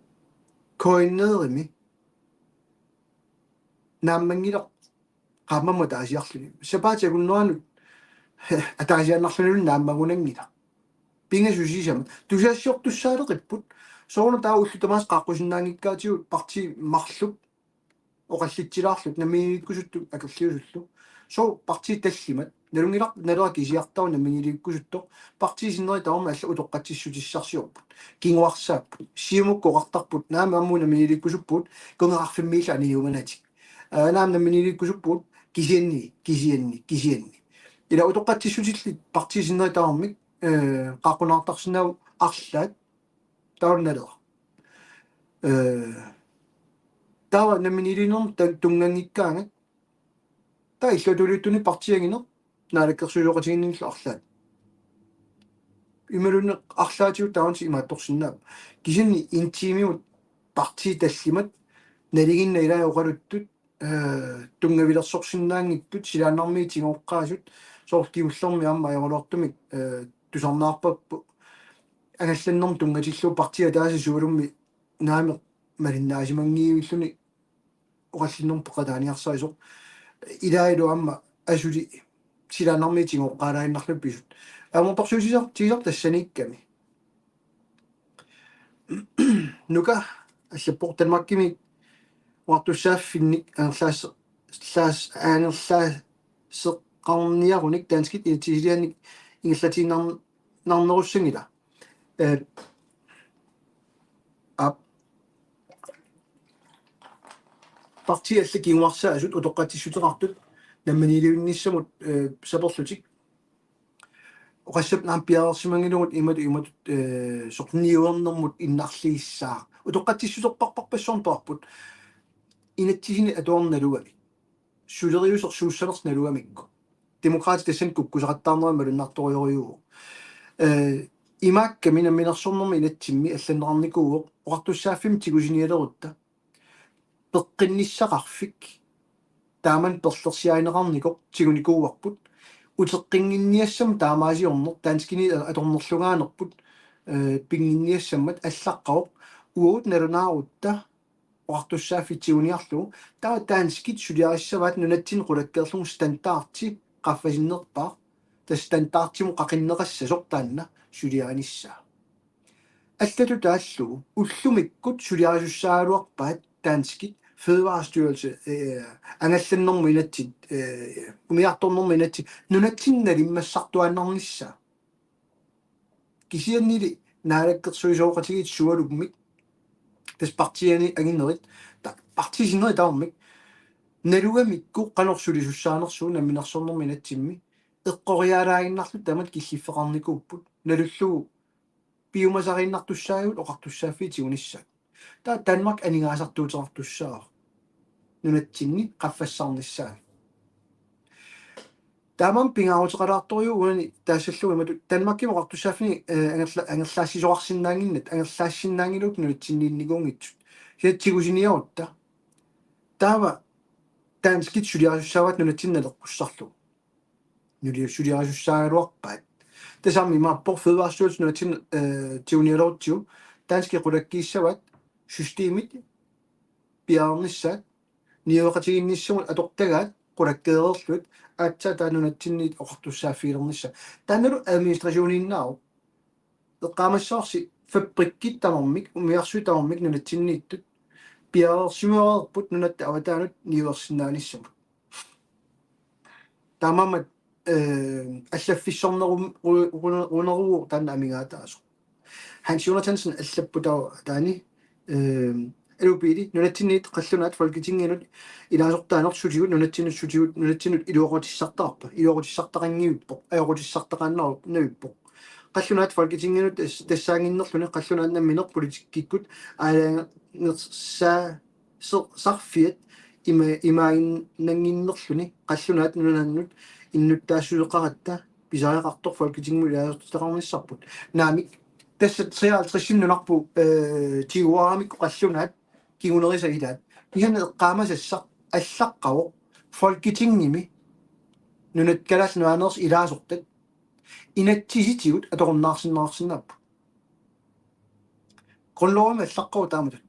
коиннерими нааммангилақ qaamamma taasiarluni sapaatiagunnuanut ataasiannarlunulun naammagunangila pingasusisama tusaassiortussaaleqipput soorna taaullu tamaas qaaqqusinnaangikkaatigut parti marlup oqallitsilаарlut namminikkusuttu akerliusullu so parti tallimat nalungilaq naluakisiartau namminiliikkusuttoq parti sinneri tauma alla utoqqatissutissarsiorput kinguarsaaput siumukkoqartarput naama ammu namminiliikkusupput kungerarfimmiilla aniumanati naam namminiliikkusupput кисианни ила утоққатсиссутилли партисиннеритаармик qaaqqunaartarsinau арлаат таунналера тава наминилинерм тунгангиккаангат та иллутулиуттуни партиагинер наалаккерсулоқатигиннилла арлаат ималунне арлаатиу таунси имаатторсиннаап кисинни интимиут парти таллимат налигинна илаажоқалуттут тунгавилерсорсиннаангиттут силааннармиитигооққаасут соортиуллерми аама аёролортумик тусарнаарпаппу агалланнерм тунгатиллуу партиа тааси суулумми наами малиннаасимангиивиллуни оқаллиннерм пеқатааниарсаисо илаилу аама асули силааннармиитигооққаалаиннарлу писут аморторсуусисар тигисар тассаникками нука аллаппор талмаккими уартуссааффинник ангерлаас аангерлаасеқарниаруник таанскит интисилианик ингерлатиннарнеруссангила парти алла кингуарсаасут утоққатиссутеқартут намманилиунниссамут саперлутик оқассап наам пиаарсимангилугут иматут сорниуернэрмут иннарлииссаа утоққатиссутеққарпарпассорнпаарпут инатсисини атуарналугами сулериусер суussанерсналугамикку демократи тассан куккусеқаттаарнерама малуннарториориугу имаакка минерсорнерми инатсимми алланнеқарникууоқ оқартуссааффим тигусиниалерутта пеққинниссақарфик тааман перлерсиаинеқарникоқ тигуникууарпут утеққингинниассам таамаасиорнер таанскини аторнерлугаанерпут пингинниассаммат аллаққаоқ уут налунаарутта оқартуссааффитсигуниарлугу таа таанскит сулиариссаваат нунатсин қулаккерлугу стандартти qaffasinnерпаа тастандартиму қақиннеқасса сортаанна сулианиссаа аллату тааллугу уллумиккут сулиарисуссаалуарпаат таанскит федерaalstyrelse ангалланнэрму инатсит умиарторнэрму инатсит нунатсинналиммассартуаннарнissaa кисианнили наалаккерсуисооқатигит суалупмик тас партиани агиннерит партисиннери тааммик налугамикку канорсулисуссаанерсуу намминерсорнэрми инатсимми эққориалаагиннарлу тамат киллиффеқарникууппут налуллугу пиумасариннартуссаагут оқартуссааффиитигуниссаа таа Danmark анингаасартуутеқартуссаа нунатсинни qaffассаарниссаа таамам пингаарутеқалаарториу уани таассаллуга имату Danmarkим оқартуссааффини ангерлаассисоқарсиннаангиннат ангерлаассиннаангилук нунатсинниинникуунгитсут хиатсигусиниарутта таава таанскит сулиарисуссаават нунатсинналеққуссарлу нулиуссулиарисуссаагалуарпаат тасарми мааппор федерaalstyrelse нунатсин тиуниалоортиу таански қулаккииссават системит пиаарнissaat ниуэқатигинниссумут атортагаат қулаккеерерлут аатса таанунатсинниит оқартуссааффиилернisса таанналу администрациониннаау эққаамассаарси фабриккиттамармик умиарсуитамармик нунатсиннииттут пиаарсимуарерпут нунатта аватаанут ниуерсинааниссамут таамамат аллаффиссорнерум рунеруу таана амигаатаасо Hans Jonathansen аллаппутаа таани элупиди нунатсинниит қаллунаат фолкитингинут илаасортаанерсутигут нунатсинут илуоқутиссартаарпа илуоқутиссартақангиуппо аёқутиссартақааннару навиппо қаллунаат фолкитингинут тассаангиннерлуни қаллунаат намминер политиккиккут аалаангерсаа сарфиат имаин нангиннерлуни қаллунаат нунаннут иннуттаассулеқаратта писариақартор фолкитингмулиасортитақарнissaarput наами тасса 53-нунарпу тигуарамикку қаллунаат кигунерисагилаат киганна эққаамасассақ аллаққаво фолкитингими нунат калаалнуанерс илаасортат инатсиситигут аторуннаарсиннаарсинааппу grundlovime аллаққау тааматут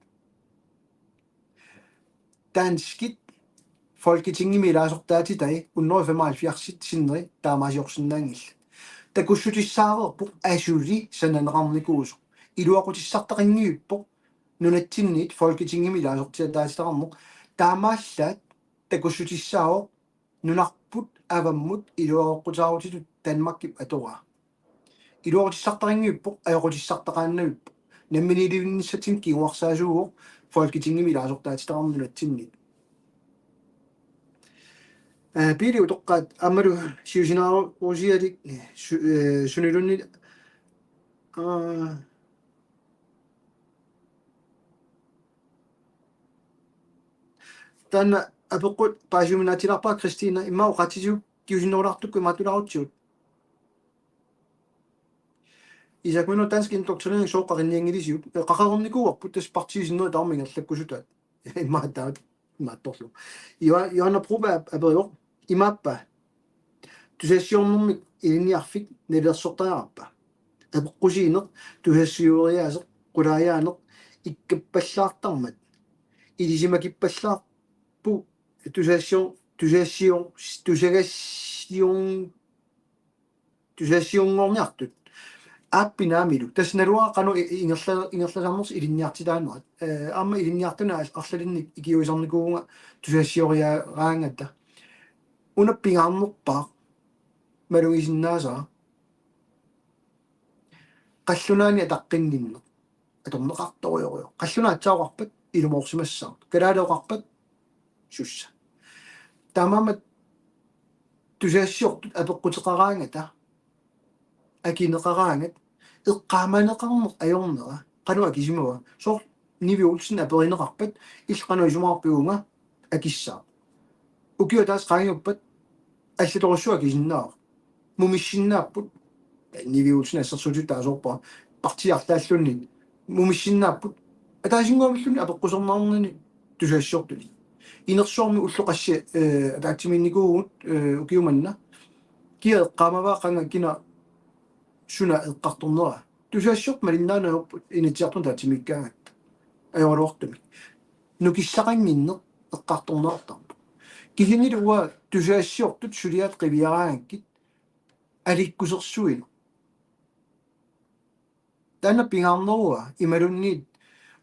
данскит Folketingimi ilaasortaatitai 175 sinneri taamaasiorsinnaangilla takussutissaaverpu asuli sananeqarnikuusu iluaqutissartaqingiuppo nunatsinniit Folketingimi ilaasortiataasitaqarneq taamaallaat takussutissaawo nunarput avammut iluaqoqqutaarutit Danmarkip atoraa iluaqutissartaqingiuppo ajoqutissartaqaannaguppo namminilivinnissatin kiuarsaasuugo Folketingimi ilaasortaatitaqarnunatsinniit Pili utoqqaat ammalu siusinaaruusialik sunilunni tanna apeqqut paasiuminaatilarpaa Kristiina immau qatisiu kiusinnorulartukku imaatularutsiut isakminu dansk indoktrinering sooqqarinniangilisiut qaqarernikuuarput tas partiisinneri taarmingerlakkusutaat immaataat immaattorlu Johanna Proba aperior imappa tusassiornermik iliniarfik nelersortariarpa apeqqusiineq tusassiueriaaseq qulaajaaneq ikkappallartarmat ilisimakippallarpu tusassiorniartut aappinaamilu tasnaluaa qanu ingerlasarners ilinniartilaanuat aamma ilinniartuna arlalinnik ikiuisarnikuunga tusassioriaraangatta unappingaarnerpaa malungisinnaasa qallunaani ataqqinninne atorneqartoriorio qallunaatsaaqarpat ilumorsimassaa kalaaleoqarpat sussa taamaamat tusassiortut apeqqutеqaraangata akineqaraangat eqqaamaneqarneq ajornera qanua kisimuga sor Nivi Olsen aperineqarpat ilqanu isumaarpiunga akissaa ukiu taas qaangiuppat аллаторуссуа кисиннаа мумиссиннааппут Nivi Olsen ассерсутут таасорпаа партиарлааллунни мумиссиннааппут атаасингуамиллуни апеққусернаарнани тусаассуортуни инерсуарми уллоқасси атаатсиминникуугут укиуманна киа эққаамаваа қанга кина суна эққарторнера тусаассуорт малиннаанаерпут инитсиартун таатсимиккаагат аёрлуортуми нукиссақангинне эққарторнеартарпу кисинилуа тусаассуортут сулиаат қивиараангкит аликкусерсуина тана пингаарнеруа ималунниит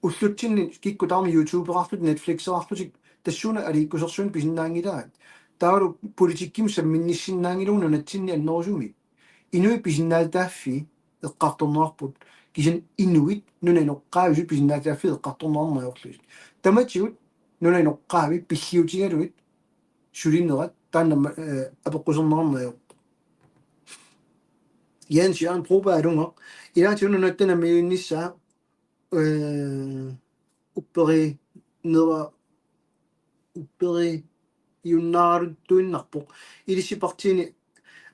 уллутсинни киккутаарми YouTube-артут Netflix-артутик тассуна аликкусерсуин писиннаангилаат таалу политикким самминниссиннаангилуна натсинни аннерусуми инуи писиннаалтааффи эққарторнеарпут кисин инуит нунаноққаависут писиннаалтааффи эққарторнеарнеорлуис таматигут нунаноққаави пиллиутигалуит сулиннерат таанна апеққусернеарнео Jens Jørgen Broberg unge. I dag til nu den er med nissa upperi junnaaruttuinnarpo ilisi partini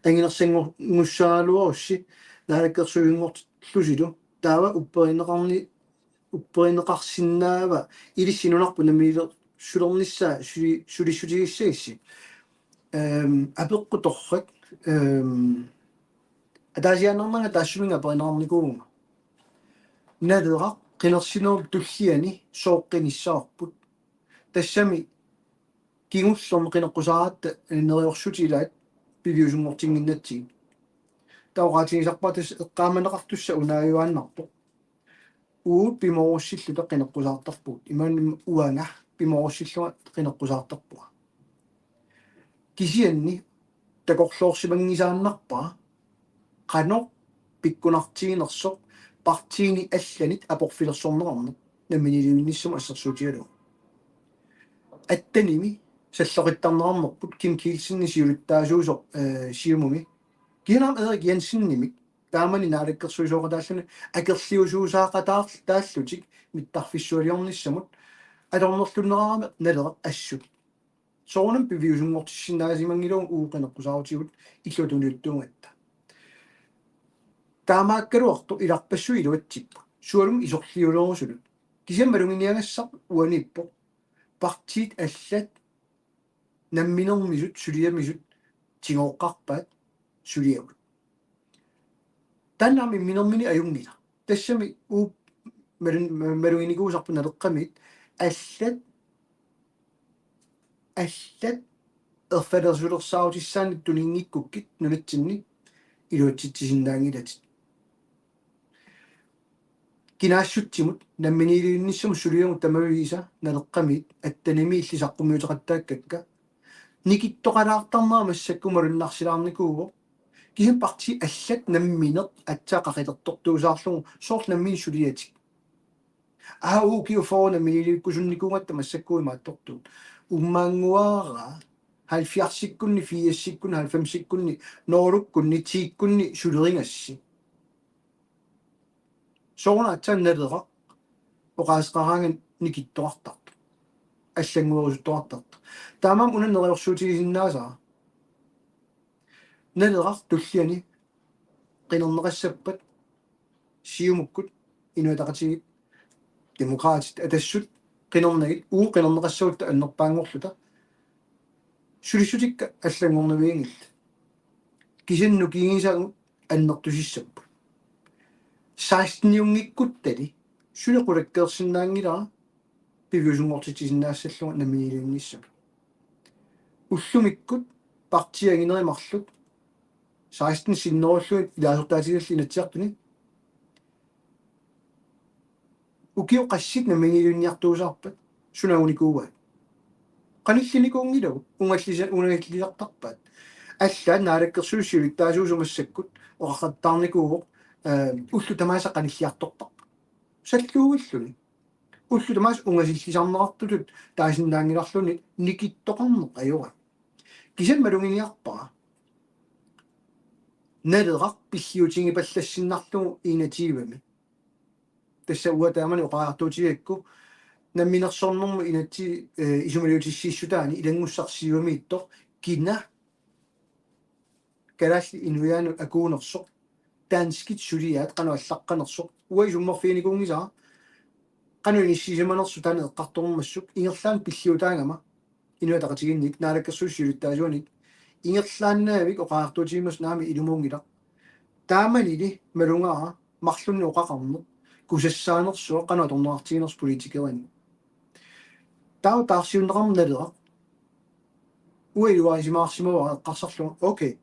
anginersangu ngussaaluarussi naalakkersuingortlusilu taava upperineqarsinnaava ilissinunarpu namiile sulernissa sulissuligissagissi apeqqutorrat атаасианнэрнага таассуминга перинаарникуунга налера қинерсинеру туллиани сооққиниссаарпут тассами кигуллерме қинеққусараатта нериорсутилаат пивиусунгортингиннатсиг таугаатигисарпатас эққааманеқартусса унааюааннарпо уут пиморуссиллута қинеққусаартарпут имаанни уанга пиморуссиллуа қинеққусаартарпуа кисианни такорлоорсимангисааннарпаа qano pikkunartiginersoq partiini allanit aporfilersornerarne namminiliunnissuma assersuutigalu attanimi salloqittarnerarnerput Kim Kielsenni siuluttaasuusoq siumumi kiinaam Erik Jensen-nimik taamani naalakkersuisoqataalluni akerliusuusaaqataallutik mittarfissualiornissamut alornerlunnerarame nalerat assut soornam piviusungortissinnaasimangiluun uuqeneqqusaautigut illutuniuttuungatta таамааккалуарту иларпассу илуатсиппа суалум исорлиулерусулут кисаммалунгиниагассақ уаниппо партиит аллат намминермисут сулиамисут тигооққарпаат сулиагут таннарми минермини аюнгила тассами уу малунгиникуусарпу налеққамит аллат ерфалерсулерсаутиссаанит тунингиккуккит нулатсинни илуатситсисиннаангилатит кинаассутсимут намминилиунниссаму сулиумут тамавигиса налеққамит аттаними иллисаққумиутеқаттааккакка никиттоқалаартарнаа массаккумалуннарсилаарникууво кисим парти аллат намминеқ атсаақақилертортуусаарлугу соор наммини сулиатик уу киуфоо намминилиуккусунникунгатта массаккуимааттортуут уммаангуаара 70-сиккунни 80-сиккунни 90-сиккунни нооруккунни тииккунни сулеринgassi соорна атсаанналера оқаасқараанган никиттоартарт аллангуерусуттоартарт таамам унаннериорсуутигисиннаасаа налерар туллиани қинернеқассаппат сиумуккут инуатақатигит демократит атассут қинернагит қинернеқассавутта аннерпаангорлута сулиссутикка аллангорнавиингилла кисинну кигисагу аннертусиссаппу 16-ниунгиккуттали сулеқулаккеерсиннаангилара пивиусунгортитисиннаассаллуга наминилиунниссапу уллумиккут партиагинеримарлут 16 синнеруллуит илаасертаатигалли инатсиартуни укио qaссит наминилиунниартуусаарпат сунауникууа qanillinikungilagu ungallisартарпаат аллаа наалаккерсулиссулит таасуусумассаккут оқақаттаарникууво уллу тамааса qanilliartortarpa саллуугиллуни уллу тамаас унгасиллисарнеқартулут таасиннаангиларлуни никиттоқарнеқ аюра кисаммалунгиниарпара налеқар пиллиутинги паллассиннарлугу инативами тасса уатаамани оқаартуутигакку намминерсорнэрму инатти исумалиутиссииссутаани илангуссарсиуамииттор кина каралли инуяану акуунерсо таанскит сулиаат кануаллаққанерсо уайсуммерфиникунгисаа кануиниссисиманерсу таане эққарторнэрмассук ингерлаан пиллиутаангама инуатақатигинник наалаккерсуссиулиттаасуаник ингерлааннаавик оқаартуутигимас наами илумуунгила тааманили малунгаа марлунни оқақарнер кусассаанерсуа кануаторнеартигинерс политикерани тау таарсиуннеқарналера уилуарисимаарсимава эққарсарлуга окей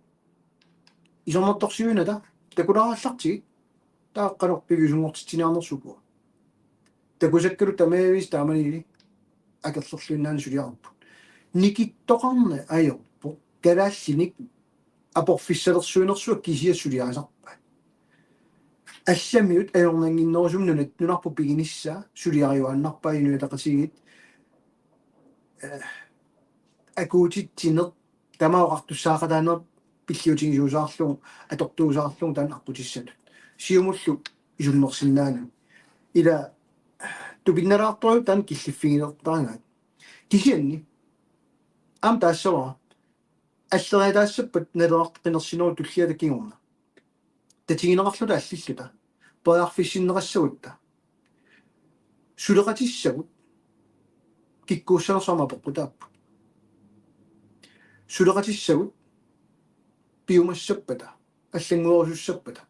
исорнерторсиуинада такуларааллартиги тааққалорпивисунгортитсинаанерсукуа такусаккалу тамаавис тааманили акерлерлуиннаани сулиарпу никиттоқарне аёрпу калааллиник апорфиссалерсуинерсуа кисиа сулиарисарпа алламиут аёрнангиннерусум нунарпу пигинисса сулиариуааннарпаа инуатақатигит акуутитсинер тамаоқартуссаақатаанер пиллиутингисуусаарлугу атортуусаарлугу таан арпутиссатут сиумуллу исуннерсиннаана ила тупиннараартуи таан киллиффигилертаангаат кисианни ам таассава аллериатаассаппат налеқартинерсинеру туллиатаккигорна татигинеқарлута аллиллута паярфиссиннеқассагутта сулеқатиссагут киккууссанерсама поққутааппу сулеқатиссагут пиумассаппата аллангуерусуссаппата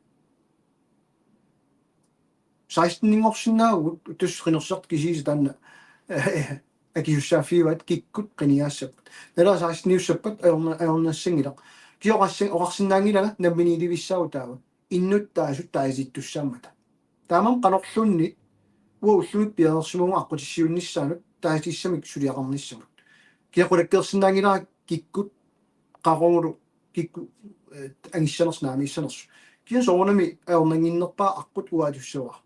16-нингорсинаагут туссринерсарт кисииса таанна акиуссааффииват киккут қиниаассаппат нала 16-ниуссаппат аернассангилақ киоқарсиннаангилага намминиливиссаагу таава иннуттаасут тааситтуссааммата таамам канорлунни ууллумик пианерсимуга аққутиссиунниссаанут таасиссамик сулиақарниссамут киақулаккерсиннаангилара киккут қаронгулу кикку ангиссанерс наамиссанерсу киа соорнами аернангиннерпаа аққут уаатуссуа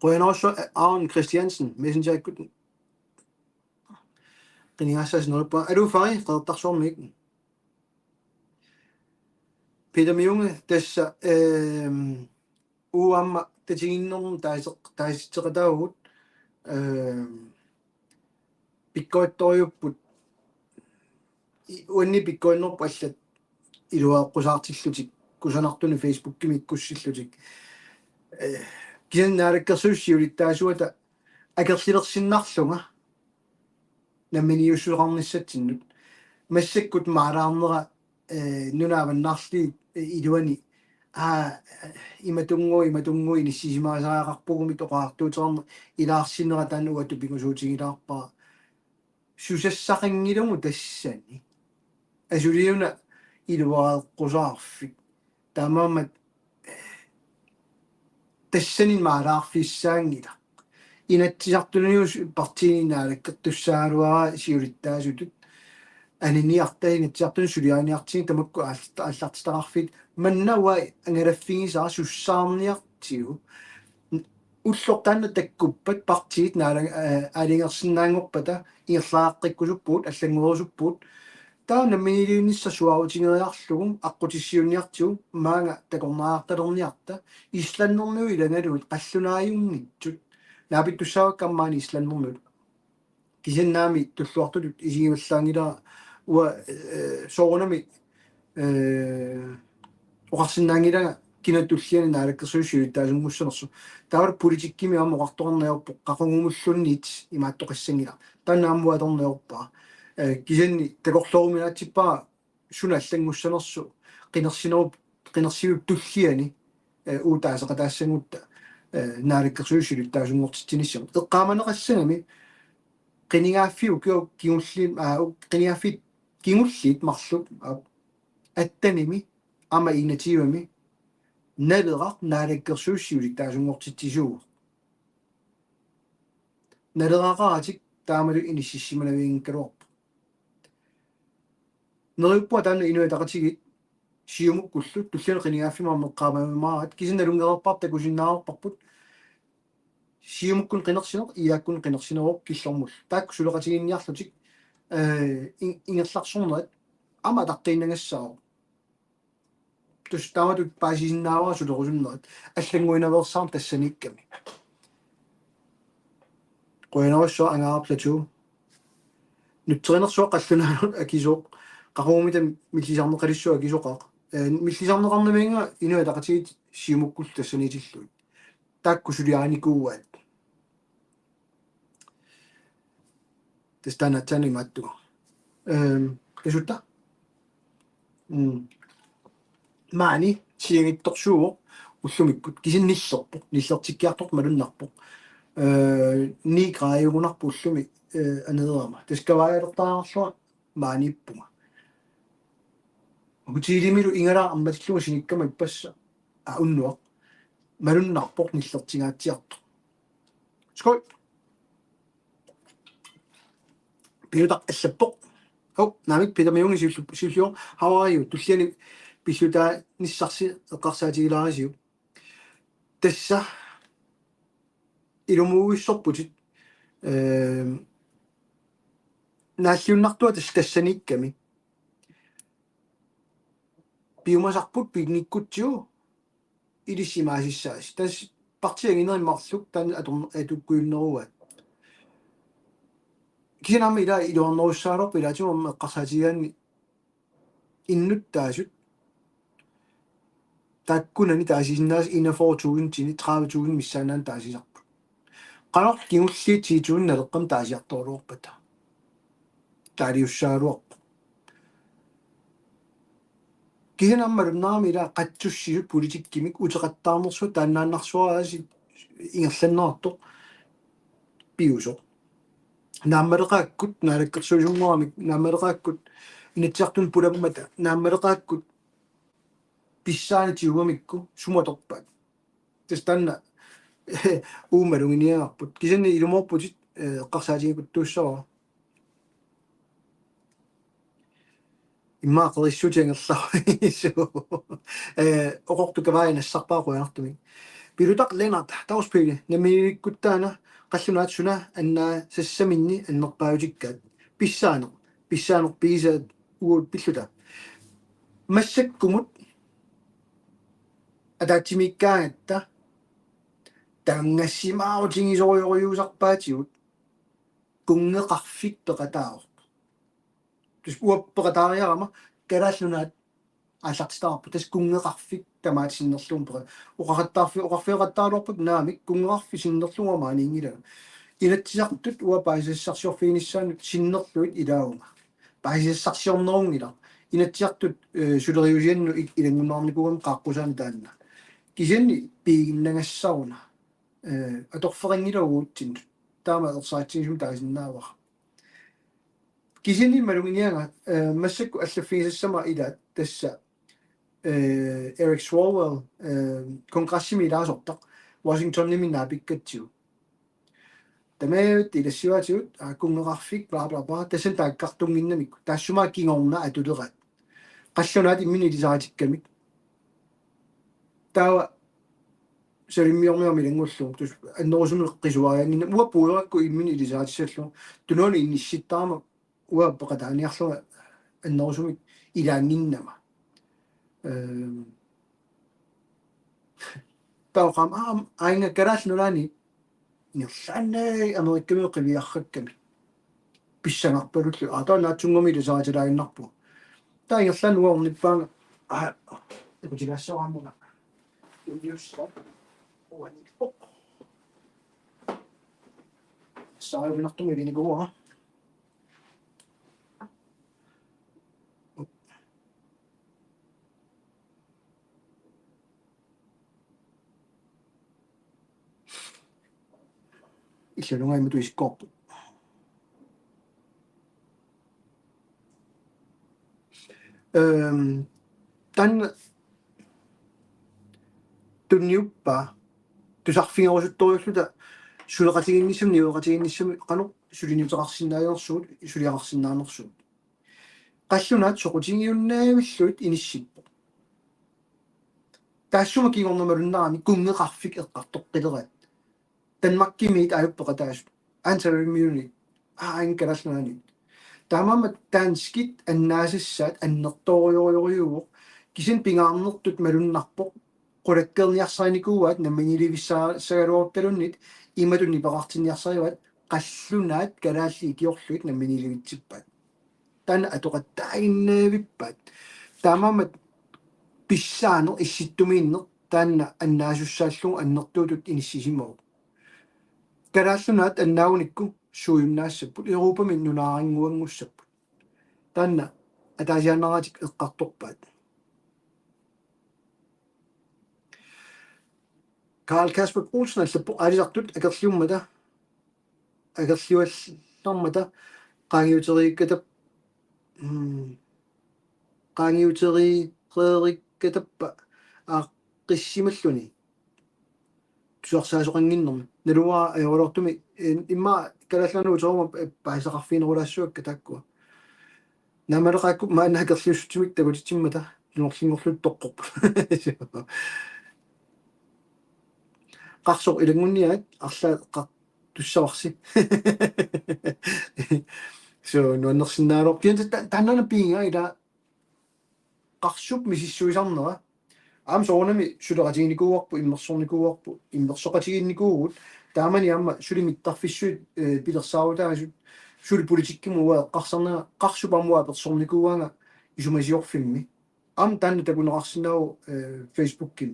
қоянерсо Arne Christiansen messenger ikut qiniassas nolpa alufari qeertarsuarmik Peter Mjunge tassa uamma tatiginnerm taasitteqataagut pikkoittoriupput uanni pikkoinnerpu allat илуааққусаартиллутик кусанартуни фейсбуккими иккуссиллутик кисаннаалаккерсуиссиулиттаасуата акерлилерсиннарлунга намминиуссуқарниссатсиннут массаккут маалаарнера нунааваннарли илуани иматунгуи ниссисимаасаақарпугумит оқаартуутерна илаарсинера таануату пингусуутигилаарпаа сусассақингилуму тассани асулиуна илуааққусаарфик таамаамат тассанин маалаарфиссаангила инатсисартуниус партиинаалаккертуссааруара сиулиттаасутут аниниартаинатсиартун сулиааниартин тамакку аллартитақарфит маннауа ангалаффигисаа суссаарниартигу уллортаанна таккуппат партиит наала алингерсинаангорпата иерлааққиккусуппуут аллангуерусуппуут таана минилиуннисса суаутингериарлугум аққутиссиунниартигу маанга такорнааарталерниарта исланнернуи илангалуит қаллунааюнгитсут наапиттуссааваккаммаани исланнернут кисеннаами туллуартулут исигималлаангилаа уа соорунами оқарсинаангилага кинатуллиани наалаккерсуиссуиттаасунгуссанерсу таавар политиккими аамоқарторнеорпо қақунгумуллунниит имааттоқассангила танааммуаторнеорпаа кисенни такорлоруминаатсиппаа суна аллангуссанерсу қинерсиуп туллиани уутаасақатаассангутта наалаккерсуиссуиттаасунгортитсинissam эққааманеқассагами qinigaaffiu kingulliin qinigaaffiit kingulliit marluk attanimi ama inatiivami naleqaq naalakkersuussiulik taasungortitsisuugu naleqaqaatik taamalu inississimanavingkaluarpu neriuppua taanna inuataqatigit siumukkullu tullani qinigaaffimaa meqqaamamimaarat kisinalungererparta kusinnaaorparput siumukkun qinersinoq iaakkun qinersineroq killormul taakku suleqatiginniarlutik ingerlarsornerat ama tartiinnagassaaro tus taamatut paasisinnaavaa sulerusunnerat аллангуинаверсаам тассаникками qoinarussua angaarplatu nutternersuaq qallunaanut akisooq qaruumita millисарнеқалиссуа акисоқақ millисарнеқарнаминга инуатақатигит siumukkul тассанитиллуит таакку сулиааникууаат тестанатсани маттуга кисутта маани сиагитторсуо уллумиккут кисинниллерпо ниллертиккиартор малуннарпо ни грааюгунарпу уллуми анеерама таскаваалертаарарлуа мааниппуга утилимилу ингала амматиллуга синиккама иппасса ауннуа малуннарпоқ ниллертигаатсиарто ской пилутақ аллаппоқ намик питамиунги силлуо how are you туллиани пиллутаа ниссарси эққарсаатигилаарисиу тасса илумууиссорпутит нааллиуннартуа тассаникками пиумасарпут пигниккутсиу илиссимаасиссаас тас партиагинериммарлук таан атуккуиннеруат кисинами ила илуарнеруссаалор пилаатиумам эққарсаатигаанни иннуттаасут таккунани таасисиннаас 41.000 тини 30.000 миссаанаан таасисарпу qanor kingulliit 10.000 naleqqam taasiartoruorpata taaliussaaluarpu кисинаммалуннаарми ила qatsussisut politikkimik утеқаттаарнерсу тааннааннарсуарааси ингерланнеартоқ пиусо нааммалеқааккут наалаккерсуусунгуармик нааммалеқааккут инатсиартун пуламмата нааммалеқааккут писсаанитиугамикку суматорпаат тастанна уумалугиниаарпут кисанни илуморпутит эққарсаатигикут туussава иммаақериссутиангерларису оқортукаваанассарпаақуянартуми пилутақ ленарт тауспили намииккуттаана қаллунаатсуна аннаа сассаминни аннерпаавутиккаат писсаанер писа уут пиллута массаккумут атаатимиккаагатта таангассимаарутингисориориусарпаатигут кунгеқарфик пеқатаавор тус уаппеқатаариарама калааллунаат ааллартистаарпу тас кунгеқарфик тамаат синнерлуум пера уқақаттаарфиоқарфиоқаттаалуарпут наамик кунгеқарфи синнерлунгама анингила инатсисартут уа паисассарсиорфиниссаанут синнерлуит илаагунга паисассарсиорнерунгила инатсиартут сулериусианну илангунаарникугам қааққусаани таанна кисианни пиигиннагассаруна аторферингилагуутсин таама ерсаатсигисум таасиннаавара кисианни малугиниага массакку аллаффигисассама илаат тасса Eric Swalwell конгрессими илаасортақ Washington-ними наапиккатсигу тамаавит илассиваатигут кунгеқарфик бла бла бла тассан тааккартунгиннамикку таассумаа кингорна атулерат қаллунаат иммини илисаатиккамик таава сэрмиормиормилангуллу тус аннерусуми қисуариангинна уа пуеракку иммини илисаатиссаллу тунони иннисситтаама уа пеқатааниарлуга аннерусуми илаангиннама таоқам аинга караалнулаани нерланнай америккамиоқивиарракками писсангарпалуллу атаанаатсунгоми илисаатилаагиннарпу таингерлан уорниппаанга экутигассорамуна юуссаа уаниппо саавинартуми винигуа иллунгаимату искорпу тан тунниуппа тусарфингерусутториуллута сулеқатигинниссам ниуеқатигинниссами қану сулиниутеқарсиннаайорсуут сулиақарсиннаанерсуут қаллунаат соқутингиуннаавиллуит иниссиппо таассума кигорнамалуннарами кунгеқарфик эққартоққилерат танмаккимиит аюппеқатаас ансаримиуни аанкаласнаани таамама таанскит аннаасиссаат аннерториориугу кисин пингаарнертут малуннарпоқ qulakkerniarsaanikuuat namminilivissaagaluortalunit imatuni paqartinniarsarivat qallunaat kalaalli ikiorluit namminilivitsippat tana atoqattaaginnaavippat taamamat pissaanu issittumiinner taanna annaasussaallungu annertuutut inissisimau kalaallunaat annaagunikku suuyunnaassaput Europamin nunaaringuangussaput taanna ataasiannaratik eqqartorpaat Karl Kasper Olsen allappo alisartut akerliummata akerliuallarmata qaangiuteriikkatap qaangiuteriiqeerikkatappa aaqqissimalluni tuarsaasuqanginnermi nalua ajorortumi imma kalallanu uteruma paisaqarfiinerulaassuakka taakkua namaleqaakku maanna akerliussutsimik takutitimmata nuorlingorlut toqqorpu qarsoq ilangunniaat arla tussavaqsi so nuannersinnaaloq kianta tannana piinga ila qarsup misissuisarnera aam soornami suleqatiginnikuuarpu immersornikuuarpu immersoqatiginnikuugut taamani aamma sulimittarfissuit pilersaarutaasut suli politikkimuwa qarsarnaa qarsupamua persornikuuanga isumasiorfimmi aam tanna takuneqarsinau facebookkim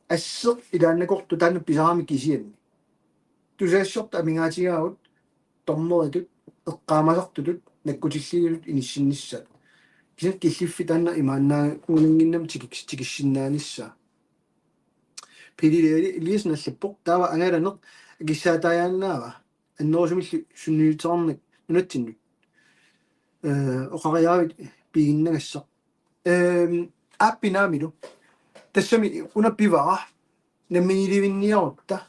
ассеқ илааннакорту таанна писарами кисианни тусаассорта амингаатигаавут торнеритут эққаамасартутут наккутиллигилут иниссинниссат кисат киллиффи таанна имааннаа унингиннам тикиссиннаанисса пилилиали илиисналлаппоқ таава ангаланеқ киссаатаяаннаава аннерусумилли сунниутернак нунатсиннут оқариаавит пигиннагассақ аппинаамилу тассами унаппивара намминиливинниарутта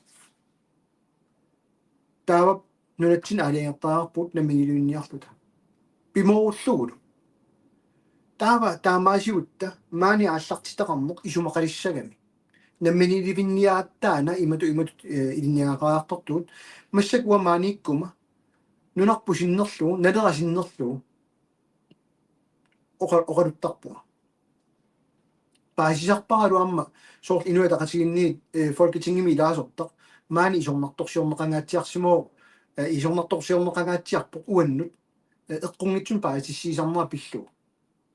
таава нунатсин алингертаарпут намминиливинниарлута пимоуллугулу таава таамаасиутта маани ааллартитақарнеқ исумақалиссагами намминиливинниааттаана имату илинниагақаартортуут массакуа maanikuma нунарпусиннерлугу налерасиннерлугу оқалуттарпуга paasisarparalu amma soort inuataqatigинниит folketingimi ilaasortaq maani isornartorsiorneqangaatiarsimoo исорнарторсиорнеқагаатсиарпо уаннут эққунгитсун паатиссиисарнера пиллу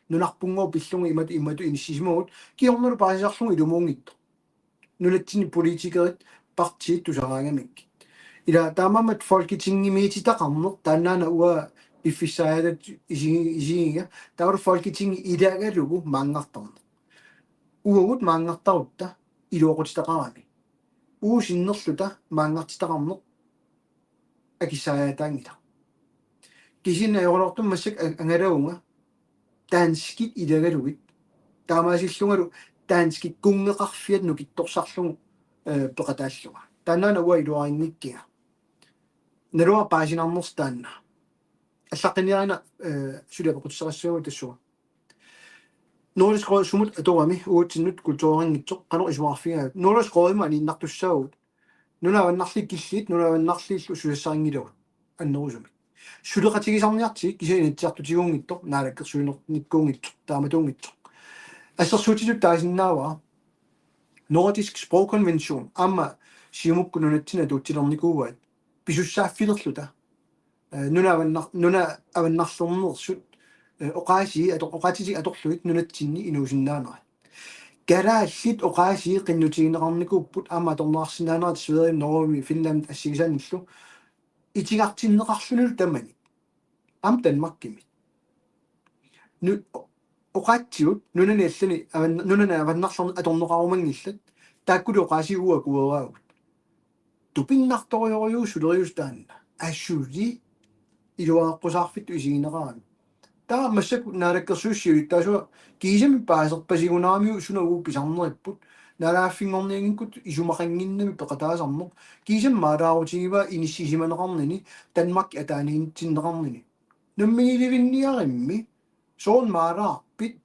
нунарпунгоо пиллунга имату иниссисимагут киорнеру паасисарлугу илумуунгитто нунатсини политикерит партиит тусараангамикки ила таамамат folketingimiititaqarneq тааннаана уа пиффиссаалат исигига таавар folketingi илаагалугу маангартарне уагут маангартарутта илуоқутитақарами уусиннерлута маангартитақарнеқ акисаатаангила кисинна йорортум массак ангалаунга таанскит илагалугит таамаасиллунгалу таанскит кунгеқарфиат нукитторсарлугу пеқатааллуга тааннаана уа илуарингиккига налуа паасинарнерс таанна аллаққиниарина сулиапеқутсерассуагу тассуга Nordisk Råd sumut atorami uutsinut kultuuriнгитсоқ qanu isuarfiga Nordisk Rådma aninnartussaagut нунаваннарли киллит нунаваннарлииллу сулассарингилугу аннерусуми сулеқатигисарниарти кисаинитсиартутигуунгитто наалаккерсуинерниккуунгитто тааматуунгитто ассерсуутитут таасиннаава Nordisk Sprogkonvention амма сиумуккунунатсина туутсилерникууаат писуссааффилерлута нуна аваннарлернерсут оqaasi аторлуит нунатсинни инуусиннаанера гарааллит оqaasi qinнутигинеқарникууппут аама торнаарсинаанерат Sverige Norge Finland ассигисааниллу итигартиннеқарлунул тамани ам Danmarkкими nu оqaатсиут нунани аллани нунана аваннарлерни аторнеқарумангиллат тааккули оqaasi уакуераагут тупиннарториориу сулериус таанна ассули илуааққусаарфитту исигинеқарами таа массак наалаккерсуussiulit таасуа киисами паасерпасигунаамиу сунагуу писарнериппут налааффингорниангиккут исумақангиннами пеқатаасарнеқ киисам маалаарутигива иниссисиманеқарнини Danmark атааниинтиннеқарнини наммигиливинниаримми соон маалаарпит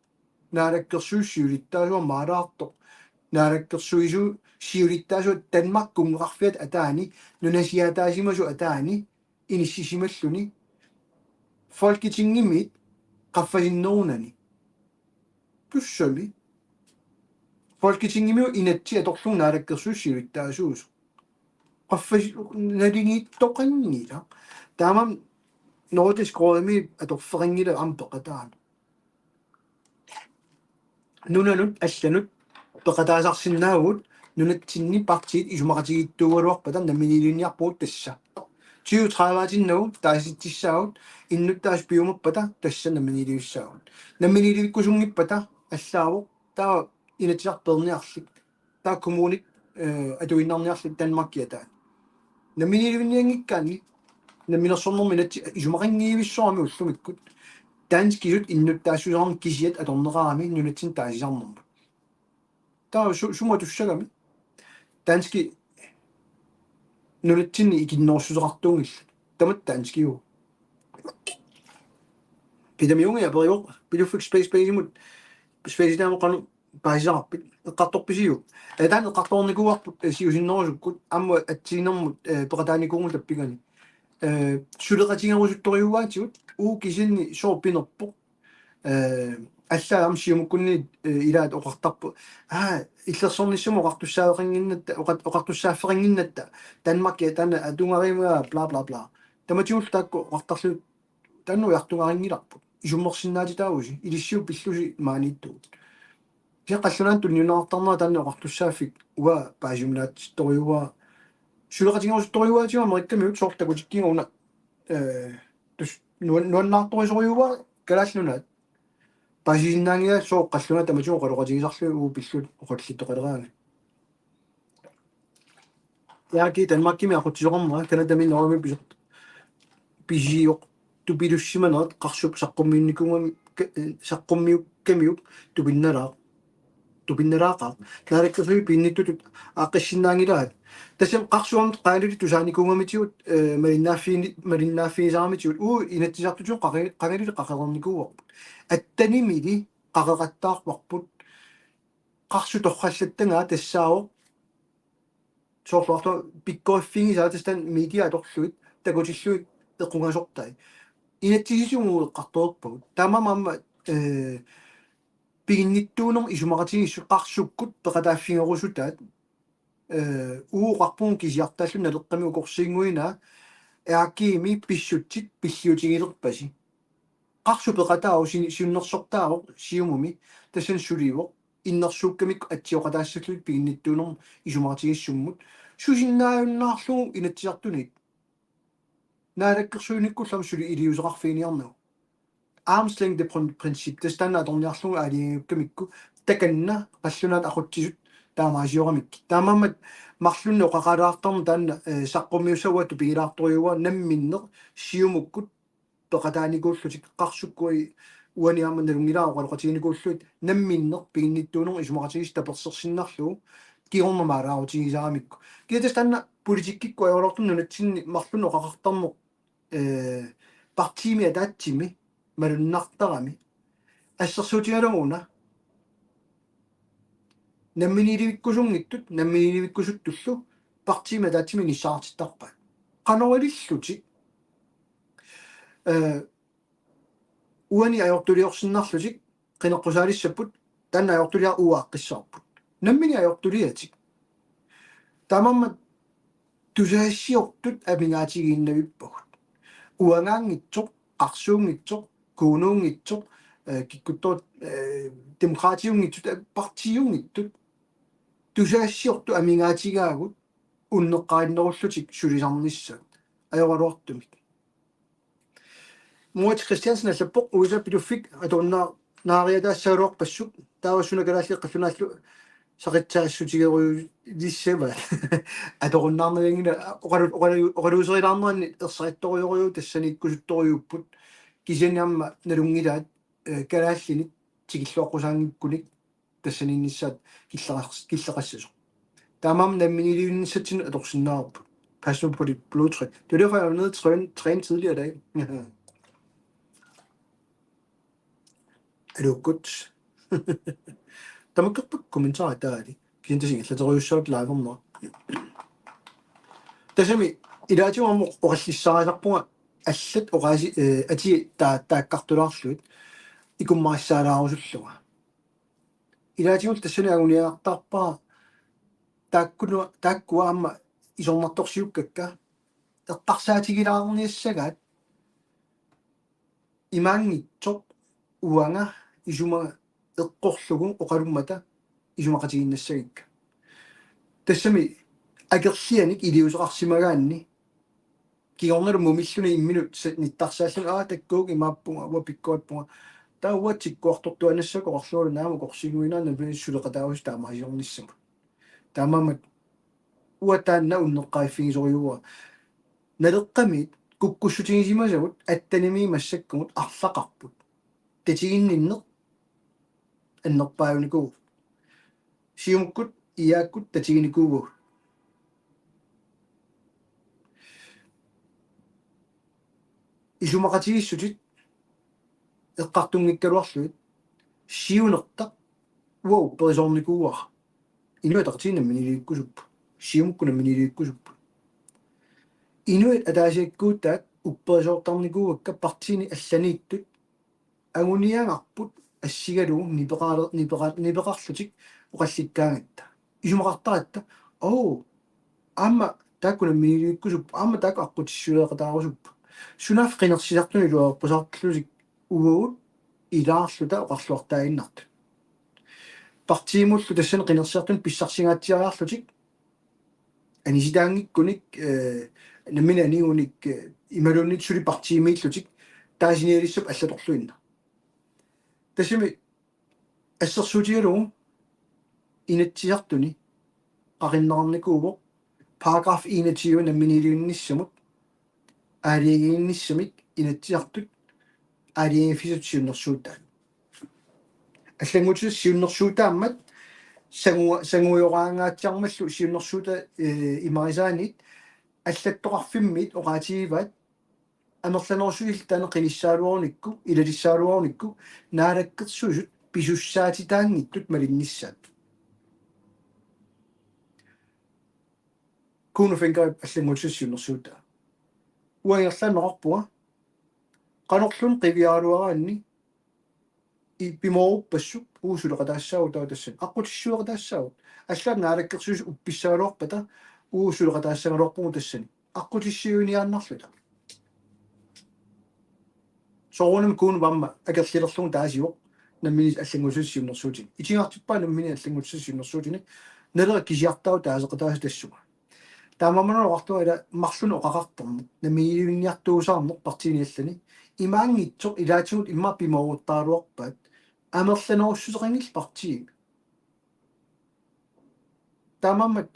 наалаккерсуussiulit таасуа маалаартоқ наалаккерсуису сиулит таасуа Danmark кунгеқарфиат атаани нунасиатаасимасу атаани иниссисималлуни folketingimit qaffasinnерунани пуссами folketingimiu inatsi atorlung naalakkерсуussiulit taasuus qaffasi nalingittoqanngila taamam Nordisk Rådmi atorferingila ampeqataana nunanut allanut peqataasarsinnaagut nunatsinni partiit isumaqatigittuugaluarpatan namminiliunniarpuut tassa 2030-атиннагу тааситтиссаагут иннуттаас пиумаппата тасса намминилиуссаагут намминиликкусунгиппата аллаавоқ таа инатисарперниарлик таа коммуник атуиннарниарлик Danmarkкиатаа намминилиунниангиккаани намминерсорнэрминат исумақангиивиссорами уллумиккут данскисут иннуттаассусаарни кисиат аторнеқарами нунатсин таасисарнермут таа сума туссагами дански нунатсинни икиннерсусеқартуунгилла тамат таанскиу пидамиунга япериоқ пилуффик спейсимут спейсинаамоқану паисараппит эққарторписиу таан эққарторникуарпут сиусиннерусуккут амма атсиинермут пеқатааникуунгу таппигани сулеқатингерусутториуаатигут уу кисинни соорпинерпоқ аллаам сиумуккунни илаат оқартарпу иллерсорниссумо оқартуссаавеқингиннатта оқартуссааффеқингиннатта Danmark тана атунгаримаа бла бла бла таматиул таакку оқартарлу танну яртунгарингиларпу исуммерсиннаати тауси илиссиу пиллуси maaниттуут сеққаллунаан тунниунеқартарнера танна оқартуссааффик уа паасимнаат сториуа сулеқатингерусутториуаатима мериккамиут соортакутиккингуна тус нуаннаарторисориуа калааллунаат пасиннаангиа сооққаллуна таматиу оқалоқатигисарлу уу пиллут оқаллиттоқалераани яаки Danmarkкими ақутсиоқарнера канадами норми писоқ писиоқ тупилуссиманерат қарсуп саққуммиунникунгами саққуммиуккамиук тупиннераақаа наалаккерсуи пинниттутут ааққиссиннаангилаат тассам қарсуамт қаалули тусааникунгамитиут малиннааффигисаарамитиут уу инатсисартутуун қагалили қақерерникууарпут аттанимили қақеқаттаарпарпут қарсу торхаллаттангаа тассаавоқ соорфорто пиккоффигисаа тастан медиа аторлуит такутиллуит эққунгасортай инатсисисугу эққарторерпагут таамамаама пигинниттуунер исумақатигиссу қарсуккут пеқатааффигерусутаат уу қарпуун кисиартааллу налеққами укорсиингуина eakimi pissutsit pilliutigilerpasi qarsupeqataaru siunnerssortaaru siumumi tassan suliivoq innersuukkamik atsioqataassallut piginnittuunerm isumartigissummut susinnaajunnaarlugu inatsiartunit naalakkersuunikkullam suli iliuseqarfiiniarnagu arm's length princip tastanna atorniarlugu aaligiukkamikku takanna qallunaat aqutsisut taamaasiорамик таамаамат марлунне оқақалаартарна таанна саққумиусауату пигилаарториуа намминнеқ сиумуккут пеқатааникууллутик қарсуккуи уаниаама налунгилаа оқалоқатигиникууллуит намминнеқ пигинниттуунер исумақатигис таперсерсиннарлугу киорнамаалаарутигисарамикку киатас таанна политиккикку аёлортунна натсинни марлунне оқақартармо партиими атаатсими малуннартарами ассерсуутигалугуна намминилivиккусунгиттут намминиливиккусуттуллу партима таатсими ниссаартиттарпат канорилиллути уани аёртулиорсиннарлутик qinеққусаалиссаппут таанна аёртулиар уааққиссаарпут наммини аёртулиатик тамаммат тусаассиортут амингаатигииннавиппагут уангаангитсоқ қарсуунгитсоқ куунуунгитсоқ киккуттоот демократиунгитсут партиунгиттут тусаассиорту амингаатигаагут уннеққариннеруллутик сулисарниссат аёралуартумик Moritz Christiansen аллаппоқ уиса пилуффик атууннаа наариатаассаалуарпассут таавассунакалааллиққаллунaallu сақитсаариссутигеруйу лиссава аторуннаарнагингила оқалуусерилаарнерани ерсаритторюориу тассаниккусутторюуппут кисианиамма налунгилаат калааллиник тигиллуаққусаангиккуник тассаниннissaат киллеқассасо таамаам намминилиунниссатсин аторсиннаарпут passion på dit blodtryk. Det er derfor, jeg var nede og træne tidligere i dag. Er det godt? Der må godt kommentarer, der er det. Kan jeg sige, at jeg tror, at live om noget. Det er simpelthen, i dag er det om at realisere på, at slet og rejse, at der er kartoler slut. I kunne meget sære af os. I dag er det simpelthen, at der er bare, der kunne være исорнартторсиуккакка эққарсаатигилаарниассагаат имаангитсоқ уанга исума эққорлугу оқалуммата исумақатигиннассагикка тассами агерсианик илиусеқарсимагаанни кигорнеру мумиллуни имминут ниттарсааллун таккууг имааппунга уа пиккуатпунга тауатсиккуартортуанассако орлуулу наама корсигуинаана писсулеқатаавус таамаасиорниссама таамаамат уатаанна уннеққаиффигисориуа налеққамит куккуссутигисимасагут аттаними массаккумут арлақарпут татигинниннеқ аннерпаавникуу сиумуккут иааккут татигиникуугу исумақатигиссутит эққартунгиккалуарлуит сиунертақ уау перисорникууар инуатартинна минилииккусуппу сиумуккуна минилииккусуппу инуит атаасиаккуутаат упперисоортарникууакка партини алланииттут агуниаангарпут ассигалуу нипеқарлутик оқалликкаангатта исумақартаратта оо аама тааккуна минилииккусуппу аама таакку аққутиссулеқатаарусуппу сунаф қинерсисартуни луарпусаартуллусик угуут илаарлута оқарлуартаагиннарту партиимуллу тассана қинерсиартун писсарсигаатсиариарлутик аниситаангиккуник намина аниуник ималуунит сули партиимииллутик таасиниалиссуп аллаторлуинна тассими ассерсуутигалугу инатсиартуни қариннаарникууво параграф 21 наминилиунниссамут аалиагиинниссамик инатсиартут аалиагифисутсиуннэрсуутаат аллангутис сиуннэрсуутааммат сангуйораангаатсармаллу сиуннэрсуута имарисаанит аллаттоқарфиммит оqaатигиваат амерланерсуил таана қилиссаалуарникку илалиссаалуарникку наалаккерсуусут писуссаатитаангиттут малинниссаат кунуфинга аллангутис сиуннэрсуута уангерланеқарпуга qanorlun qiviaaluaraanni иппимооруппассуп уусулеқатаассаагу тассат аққутиссуеқатаассаагу аллаат наалаккерсуус упписсааluarpata уусулеқатаассагалуарпугу тассани аққутиссиуниааннарлута соорунам куун вамма акерлилерлун таасиоқ наммини аллангусуссиуннэрсуутин итингартиппаа наммини аллангуссуссиуннэрсуутини налера кисиартау таасеқатааса тассуга таамаманеқартуа ила марлуну оқақарторну наммиилиунниартуусаарнеқ партиниаллани имаангитсоқ илаатигут имма пиморуттааруарпаат амерланеруссусеқангил партии таамаммат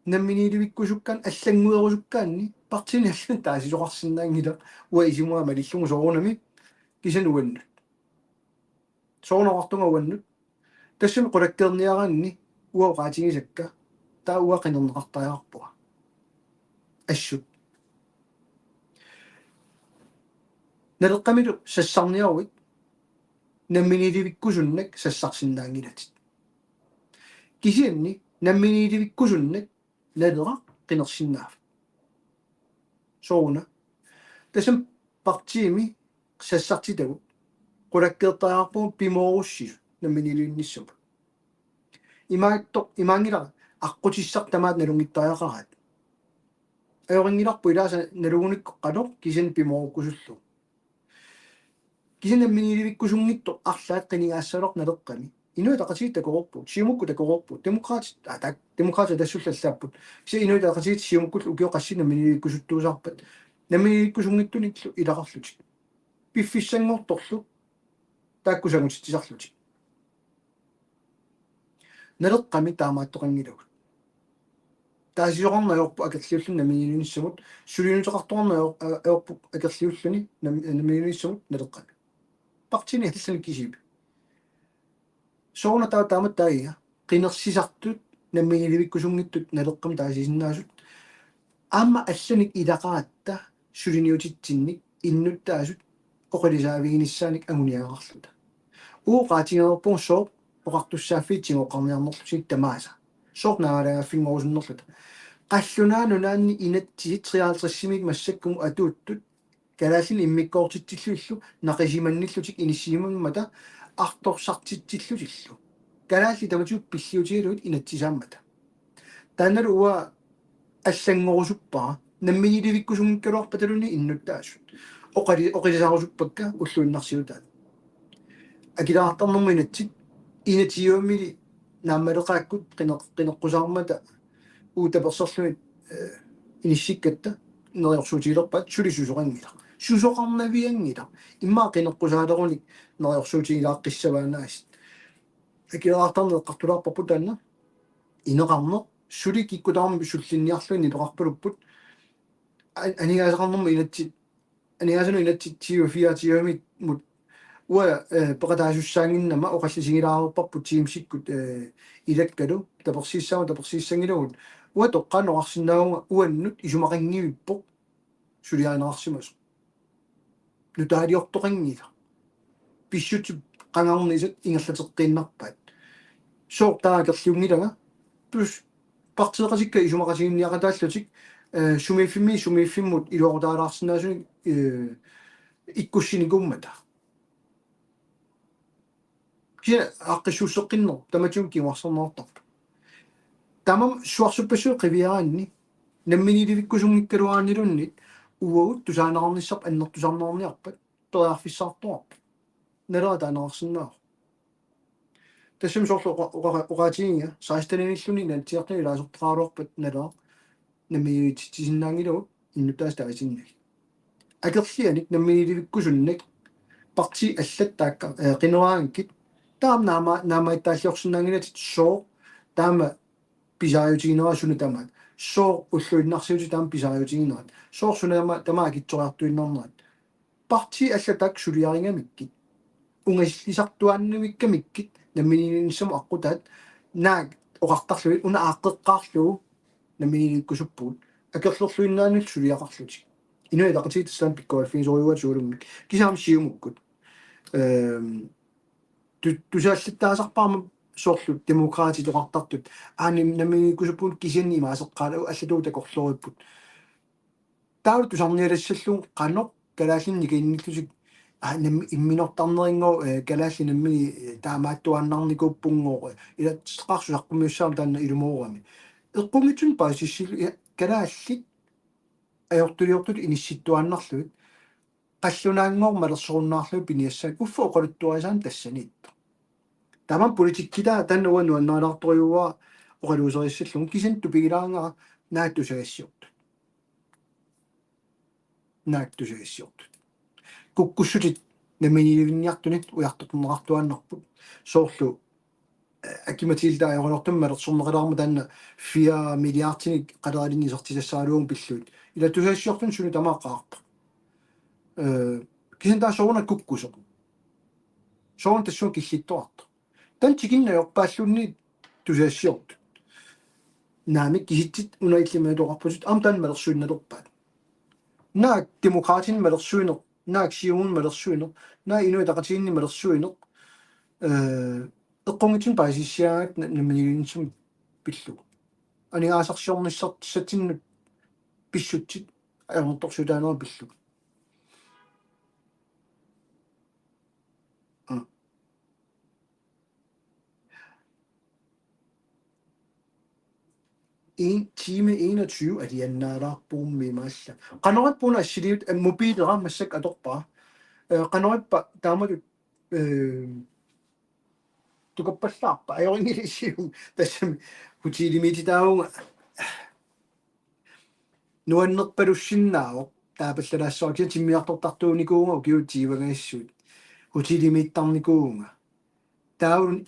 намминиливиккусуккан аллангуерусуккаанни партини аллан таасисоқарсинаангила уа исимуа малиллугу соорунами кисан уаннут соорунеқартунга уаннут тассами қулаккерниараанни уа qaатигисакка таа уа қинернеқартариарпуа ассут налеққамилу сассарниаруит намминиливиккусуннак сассарсинаангилатит кисианни намминиливиккусуннак налера қинерсиннаав соуна тасам партиими сассартитагу qulakkeertariarpuu pimoorussisut namminiliunnissup имаангила аққутиссар тамаат налунгиттариақараат аёрингиларпу илааса налугуникко қалор кисин пимооруккусуллу кисин намминиливиккусунгитто арлаат қинигаассалор налеққами инуи тақатигит такорорпут сиумукку такорорпут демократи тассуллаллааппут киса инуи тақатигит сиумуккул укиоқассина намминиливиккусуттуусаарпат намминиливиккусунгиттуниклу илақарлутик пиффиссангорторлу тааккусагутитсарлутик налеққами таамааттоқангилагут таасисоқарнаёрпу акерлиуллун намминилуниссамут сулиунутеқартуарнаёр аёрпу акерлиуллуни намминилуниссамут налеққами партини аллани кисип соона таамат таия қинерсисартут намминиливиккусунгиттут налеққам таасисиннаасут аама алланик илақаатта сулиниутитсинник иннуттаасут оқалисаавигиниссааник агуниагарлута ууqaатингерпун соо оқартуссааффиитсиго оқарниарнерлусик тамааса соорнаалагааффингорусуннерлута қаллунаану наанни инатсиит 53-симик массаккуму атууттут калааллин иммиккоортитсиллуиллу нақисиманниллутик иниссимаммата арторсартитсиллутиллу калаалли таматуп пиллиутигалуит инатсисааммата таанналу уа аллангорусуппаа намминиливиккусунгиккалуарпаталуни иннуттаасут оқалисаарусуппакка уллуиннарсиутаат акилаартарнэрму инатсиуаммили нааммалеқааккут қинеққусаармата уутаперсерлуит иниссиккатта нериорсуутигилерпаат сулисусоқангила сусоқарнавиангила иммаа қинеққусаалеруник нериорсуутигилааққиссаваанаасит акилаартарнер қартулаарпарпу таанна инеқарнеқ сули киккутаарми суллинниарлуни тоқарпулуппут анигаасақарнэрму инатсит анигаасану инатсит фиатиами мут уа пеқатаасуссаангиннама оқаллисигилаарерпарпу тимсиккут илаккалу таперсиссангилугут уа тоққаанеқарсинаагунга уаннут исумақангивиппоқ сулиаанеқарсимасу нутаалиортоқангила писсути қангарнисат ингерлатеққиннарпаат соортаагерлиунгилага плюс партиеқасикка исумақасигинниақатааллутик сумиффиммут илуорутаалаарсинаасуни иккуссиникуммата кия аққиссуссеққиннер таматиум киуарсернеортарпа тамам суарсуппассуу қивиараанни намминиливиккусунгиккалуаанилуннит уагут тусаанеқарниссарп аннертусарнеорниарпат периарфиссаартуарпа налера таанеқарсинаа тассам соорлу оқаатигинга саастаниниллуни налтиартани лаасортеқаалуарпат налера намминилитсиннаангилагут иннутаас таасиннаг акерлианик намминиливиккусуннак парти аллат таакка қинераангкит таам наамаиттааллиорсинаангилатит соо таама писааютигинерасуна тамаат соо уллуиннарсиути таам писааютигинерат соорсунама тамаа китсориартуиннарнерат парти аллатак сулиарингамиккит унгасисартуаннуиккамиккит намминилинissamo аққутаат наак оқартарлуит уна ааққеққаарлуу намминиликкусуппуут акерлерлуиннаанил сулиақарлутик инуи тақатигитсаан пиккуалфигисориуат суулуммик кисаам сиумуккут тусааллаттаасарпаама соорлут демократи тоқартартут ааним намминиликкусуппуут кисианни маасеққаалу аллатуу такорлоруиппут таалу тусарниалассаллуун қанеқ калааллинни каинниллусик имминортарнерингоо калаалли наммини таамааттуаннарникууппунгоо илатсеқарсусаққумиуссаам таанна илумоорами эққунгитсун паасиссил канааллит ajortuliortut iniссittuannarlut qallunaanngormalersorunnaarlu piniassaat uffu oqaluttuarisaan tassaniittu taman politikkita tannuannuannaanartoriuwa oqaluuseriссаллугу кисанту пигилаангара нааттусагиссиортут куккуссутит наминиливинниартунит уяртоқнеқартуаннарпут соорлу акиматилда ajorortummalерсорнеқалаарма таанна 4 миллиардтиник қалералиннисертисассаалуун пиллуут илатусаассиортун суни тамааққаарпа кисантаа соорна куккусо соорн тассуун киллиттоарта тан чигинна ёрпааллунни тусаассиорту наамик киситтит унаиллимаатоқарпутут амтан малерсуинналерпаат наак демократин малерсуинер наак сиумун малерсуинер наа инуитақатиинни малерсуинер эққонгитин паасиссиаат наминилинсум пиллу анигаасарсиорниссартиссатиннут писсутсит аернерторсутаанера пиллу en time 21 af de annaararpuum mimaalla qanoratpuna assiliut mobiilera massak atorpaa qanoratpa taamatu tukappallaarpa ajoringilisium tassam hutilimitidaunga nuannerpalussinnaavoq taapallalaassoortia timmiartortartuunikuunga ukiutiivagaissuut hutilimittarnikuunga taun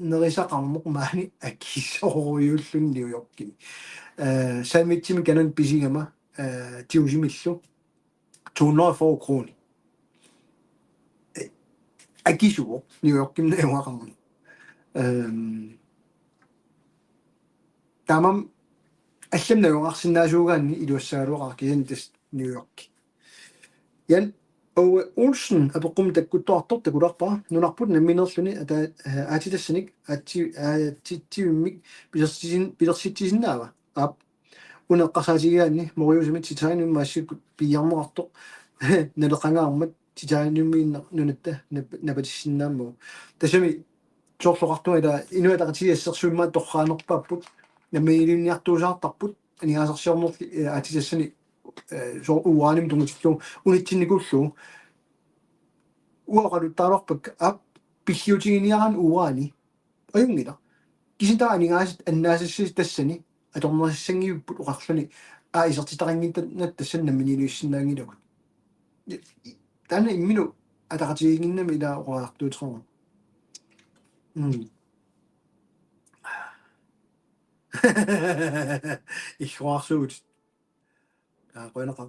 nerisaqarmoq maani akissooruyullunniujorkimi samittim kanan pisingama tiusimillu 200 kroner akisuo niujorkim neuaqarmun tamam алламнагоқарсинаасуугаанни илуассааруақаркисан тас нью-йорк ян Olsen апеққум таккуттуартор такуларпаа нунарпут намминерлүни ата аатитассаник аатитсивиммик пилерситсисиннаава ап унеққарсаатигиаанни мориусамит титааниум массиккут пиярмоқартоқ налеқангаармат титааниуммииннер нунатта напатиссиннаамму тасами соорлоқартума ила инуатақатигиассерсуиммаат торраанерпааппут наммиилинниартуусаартарпут анигаасарсиорнерли аатитассани så uanim tungitilluu unitsinnikullu uaqaluttaarorpak ap pilliutiginiaran uaani ajungila kisintaa aningaas annaasassis tassani atornerssangiupput uqarluni isertitaqangintat tassan namminiluissinnaangilagut taana imminu ataqatiginnami ila uqaartuuterma ich qoynaqa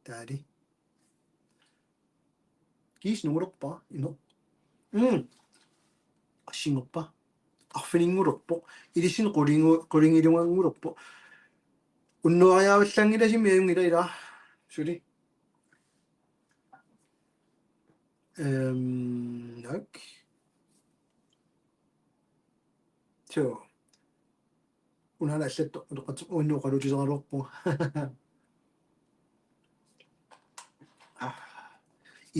taali kiis nungulorpa ino qassingorpa arfininngulorpo ilissin qulingilungangulorpo unnuariaavallangilasi miungila ila suli nok so unala allatto unnuqalutiseralorpu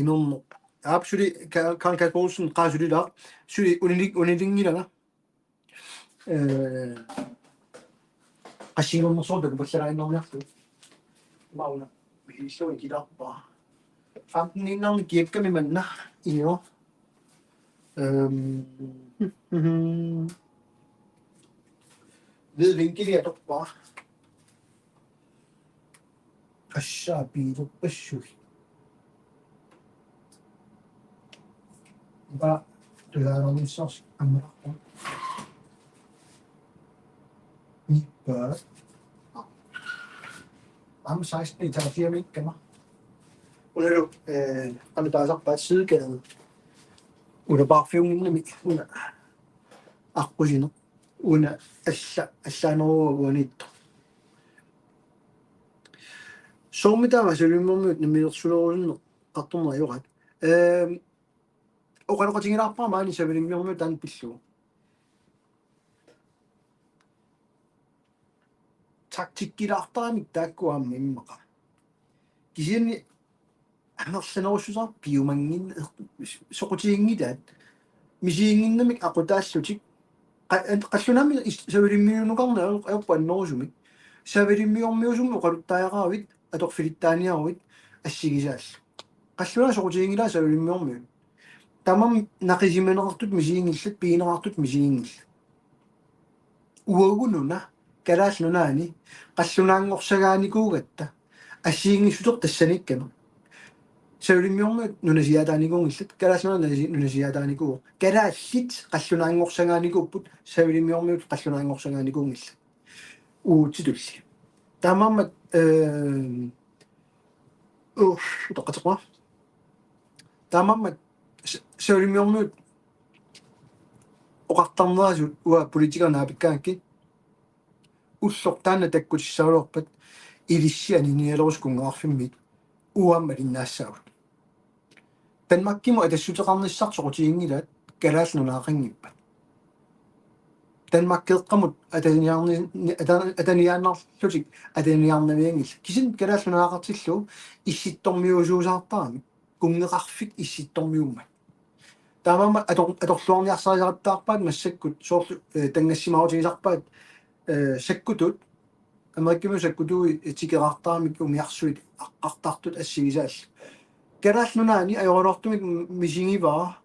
imermo absolut kan Poulsen qaasuli la suli unilingilanga qassingornersorda kupallaainnarniartu mauna biissuin kilarpa famninarni kiekkami manna ino ved vinkeliatorpa assaapiilerpassui ba tulaaronissars ammaraqqa nippa am 16 etagermikkama unalu anutaasarpaat sidegade una barfiunginnami una aqusiner una allaaneruaguanitto soormitaavasulimmermuut namilersulerulunne qartorneriuqat oqaloqatigilаарpaa maani savilimmiormu taan pillu taktikkilaartaramik taakkuaamma immaqa kisianni анерланерусусаар пиумангин соқутиингитаат мисиингиннамик ақутааллутик qallunaami savilimmiunuqarna ayoppa annorusumi savilimmiormiusummi qaluttaajaaqaavit atorfilittaaniaruit assigisaallu qalluna soqutiingilaa savilimmiormiut tamam naqisimeneqartut misiingillat piineqartut misiingilla uagununa kalaasnunaani qallunaanngorsaгааникуугатта ассиингиссутер тассаниккама савилиммиормут нунасиатааникуунгиллат калааснуна нунасиатааникуу калааллит қаллунаангорсагааникууппут савилиммиормиут қаллунаангорсагааникуунгилла уутситулли таамааммат тоқатеқма таамааммат савилиммиормиут оқартарнерасут уа политикернаапиккаакки уллортаана таккутиссаулуарпат илиссианиниалерускунгаарфиммит уамма линнаассаавут танмаккиму атассутеқарниссарсоқутиингилаат калаалнунаақангиппат танмаккеэққамут атаниааннарлутик атаниарнавиангилла кисин калаалнунаақартиллу исситтормиусуусаартарами кунгеқарфик исситтормиуммат таамаама аторлуарниарсарисараттаарпаат массаккут соорлу тангассимаутигисарпаат саккутут америккиму саккутуи тикераартарамик умиарсуит аққартартут ассигисаалла калаалнунаани ajorortumik мисингиваа